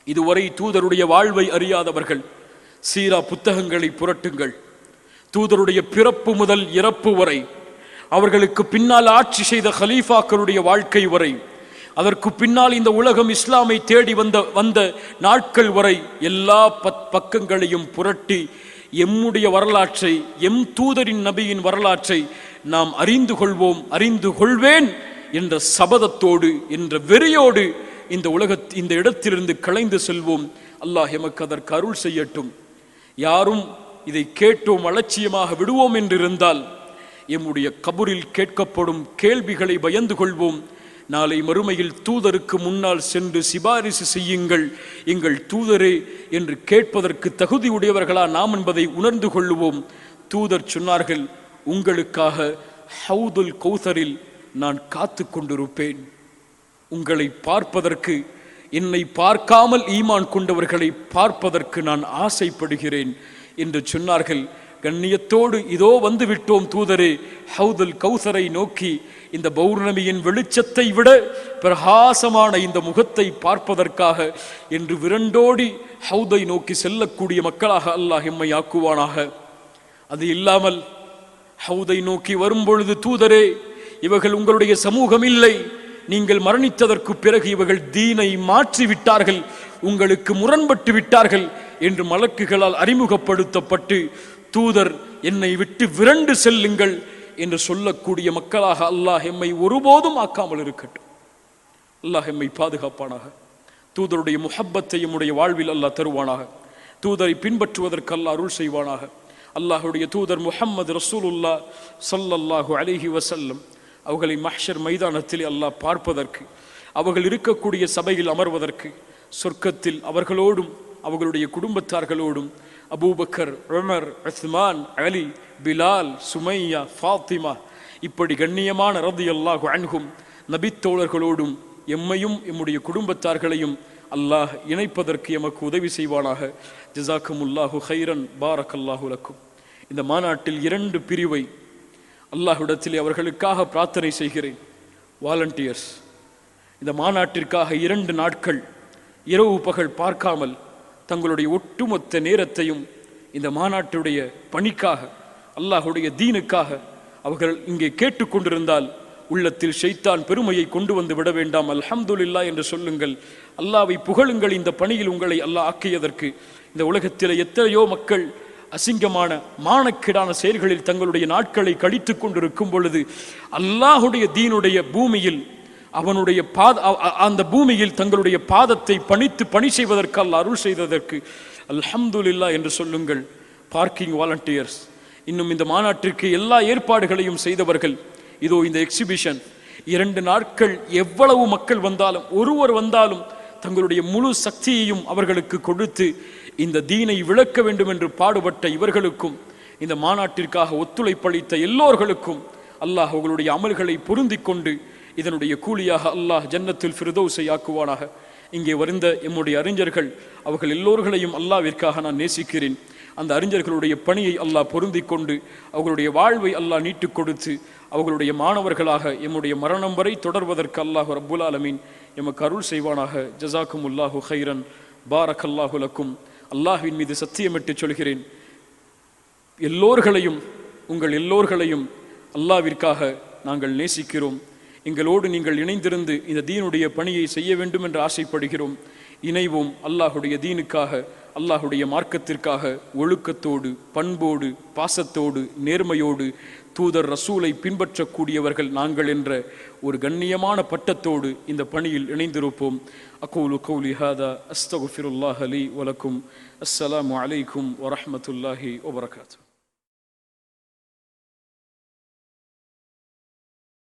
இதுவரை தூதருடைய வாழ்வை அறியாதவர்கள் சீரா புத்தகங்களை புரட்டுங்கள். தூதருடைய பிறப்பு முதல் இறப்பு வரை, அவர்களுக்கு பின்னால் ஆட்சி செய்த ஹலீஃபாக்களுடைய வாழ்க்கை வரை, அதற்கு பின்னால் இந்த உலகம் இஸ்லாமை தேடி வந்த நாட்கள் வரை எல்லா பக்கங்களையும் புரட்டி எம்முடைய வரலாற்றை, எம் தூதரின் நபியின் வரலாற்றை நாம் அறிந்து கொள்வோம், அறிந்து கொள்வேன் என்ற சபதத்தோடு, என்ற வெறியோடு இந்த இடத்திலிருந்து கலைந்து செல்வோம். அல்லாஹ் எமக்கு அதற்கு அருள் செய்யட்டும். யாரும் இதை கேட்டோம் அலட்சியமாக விடுவோம் என்றிருந்தால், எம்முடைய கபூரில் கேட்கப்படும் கேள்விகளை பயந்து கொள்வோம். நாளை மறுமையில் தூதருக்கு முன்னால் சென்று சிபாரிசு செய்யுங்கள் எங்கள் தூதரே என்று கேட்பதற்கு தகுதி உடையவர்களா நாம் என்பதை உணர்ந்து கொள்ளுவோம். தூதர் சொன்னார்கள், உங்களுக்காக ஹவுதுல் கௌசரில் நான் காத்து கொண்டிருப்பேன். உங்களை பார்ப்பதற்கு, என்னை பார்க்காமல் ஈமான் கொண்டவர்களை பார்ப்பதற்கு நான் ஆசைப்படுகிறேன் என்று சொன்னார்கள். கண்ணியத்தோடு இதோ வந்து விட்டோம் தூதரே ஹவுதுல் கௌசரை நோக்கி. இந்த பௌர்ணமியின் வெளிச்சத்தை விட பிரகாசமான இந்த முகத்தை பார்ப்பதற்காக என்று விரண்டோடி ஹவுதை நோக்கி செல்லக்கூடிய மக்களாக அல்லாஹ் எம்மை ஆக்குவானாக. அது இல்லாமல் ஹவுதை நோக்கி வரும்பொழுது, தூதரே இவர்கள் உங்களுடைய சமூகம் இல்லை, நீங்கள் மரணித்ததற்கு பிறகு இவர்கள் தீனை மாற்றி விட்டார்கள், உங்களுக்கு முரண்பட்டு விட்டார்கள் என்று மலக்குகளால் அறிமுகப்படுத்தப்பட்டு, தூதர் என்னை விட்டு விரண்டு செல்லுங்கள் என்று சொல்லக்கூடிய மக்களாக அல்லாஹ் எம்மை ஒருபோதும் ஆக்காமல் இருக்கட்டும். அல்லாஹ் எம்மை பாதுகாப்பானாக. தூதருடைய முஹப்பத்தை எம்முடைய வாழ்வில் அல்லாஹ் தருவானாக. தூதரை பின்பற்றுவதற்கு அல்லாஹ் அருள் செய்வானாக. அல்லாஹுடைய தூதர் முஹம்மது ரசூலுல்லாஹ் ஸல்லல்லாஹு அலைஹி வஸல்லம் அவர்களை மஹ்ஷர் மைதானத்தில் அல்லாஹ் பார்ப்பதற்கு, அவர்கள் இருக்கக்கூடிய சபையில் அமர்வதற்கு, சொர்க்கத்தில் அவர்களோடும் அவர்களுடைய குடும்பத்தார்களோடும் அபூபக்கர், உமர், உஸ்மான், அலி, பிலால், சுமையா, ஃபாத்திமா இப்படி கண்ணியமான ரலியல்லாஹு அன்ஹும் நபித்தோழர்களோடும் எம்மையும் எம்முடைய குடும்பத்தார்களையும் அல்லாஹ் இணைப்பதற்கு எமக்கு உதவி செய்வானாக. ஜஸாக்குமுல்லாஹு ஹைரன், பாரக்கல்லாஹு லக்கும். இந்த மாநாட்டில் 2 பிரிவை அல்லாஹ்விடத்தில் அவர்களுக்காக பிரார்த்தனை செய்கிறேன். வாலண்டியர்ஸ், இந்த மாநாட்டிற்காக 2 நாட்கள் இரவு பகல் பார்க்காமல் தங்களுடைய ஒட்டுமொத்த நேரத்தையும் இந்த மாநாட்டுடைய பணிக்காக, அல்லாஹுடைய தீனுக்காக அவர்கள் இங்கே கேட்டுக்கொண்டிருந்தால் உள்ளத்தில் ஷைத்தான் பெருமையை கொண்டு வந்து விட வேண்டாம். அல்ஹம்துலில்லாஹ் என்று சொல்லுங்கள், அல்லாஹ்வை புகழுங்கள். இந்த பணியில் உங்களை அல்லாஹ் ஆக்கியதற்கு இந்த உலகத்தில் எத்தனையோ மக்கள் அசிங்கமான மானக்கேடான செயல்களில் தங்களுடைய நாட்களை கழித்து கொண்டிருக்கும் பொழுது, அல்லாஹுடைய தீனுடைய பூமியில் அவனுடைய அந்த பூமியில் தங்களுடைய பாதத்தை பணித்து பணி செய்வதற்கு அல்லாஹ் அருள் செய்ததற்கு அல்ஹம்துலில்லாஹ் என்று சொல்லுங்கள். பார்க்கிங் வாலண்டியர்ஸ், இன்னும் இந்த மாநாட்டிற்கு எல்லா ஏற்பாடுகளையும் செய்தவர்கள், இதோ இந்த எக்ஸிபிஷன் 2 நாட்கள் எவ்வளவு மக்கள் வந்தாலும், ஒருவர் வந்தாலும் தங்களுடைய முழு சக்தியையும் அவர்களுக்கு கொடுத்து இந்த தீனை விளக்க வேண்டும் என்று பாடுபட்ட இவர்களுக்கும் இந்த மாநாட்டிற்காக ஒத்துழைப்பளித்த எல்லோர்களுக்கும் அல்லாஹ் அவர்களுடைய அமல்களை பொருந்தி கொண்டு இதனுடைய கூலியாக அல்லாஹ் ஜன்னத்துல் ஃபிர்தௌஸை ஆக்குவானாக. இங்கே வருந்த எம்முடைய அறிஞர்கள் அவர்கள் எல்லோர்களையும் அல்லாஹ்விற்காக நான் நேசிக்கிறேன். அந்த அறிஞர்களுடைய பணியை அல்லாஹ் பொருந்தி கொண்டு அவர்களுடைய வாழ்வை அல்லாஹ் நீட்டுக் கொடுத்து அவர்களுடைய மாணவர்களாக எம்முடைய மரணம் வரை தொடர்வதற்கு அல்லாஹ் ரப்புல் ஆலமீன் எமக்கு அருள் செய்வானாக. ஜஸாக்குமுல்லாஹு ஹைரன். பாரக்கல்லாஹு லக்கும். அல்லாஹ்வின் மீது சத்தியமிட்டு சொல்கிறேன், எல்லோர்களையும் உங்கள் எல்லோர்களையும் அல்லாஹ்விற்காக நாங்கள் நேசிக்கிறோம். எங்களோடு நீங்கள் இணைந்திருந்து இந்த தீனுடைய பணியை செய்ய வேண்டும் என்று ஆசைப்படுகிறோம். இணைவோம். அல்லாஹுடைய தீனுக்காக, அல்லாஹுடைய மார்க்கத்திற்காக ஒழுக்கத்தோடு, பண்போடு, பாசத்தோடு, நேர்மையோடு தூதர் ரசூலை பின்பற்றக்கூடியவர்கள் நாங்கள் என்ற ஒரு கண்ணியமான பட்டத்தோடு இந்த பணியில் இணைந்திருப்போம். அகூலு கௌலி ஹாதா அஸ்தக்ஃபிருல்லாஹ் லீ வலக்கும். அஸ்ஸலாமு அலைக்கும் வரஹ்மத்துல்லாஹி வபரகாத்துஹு.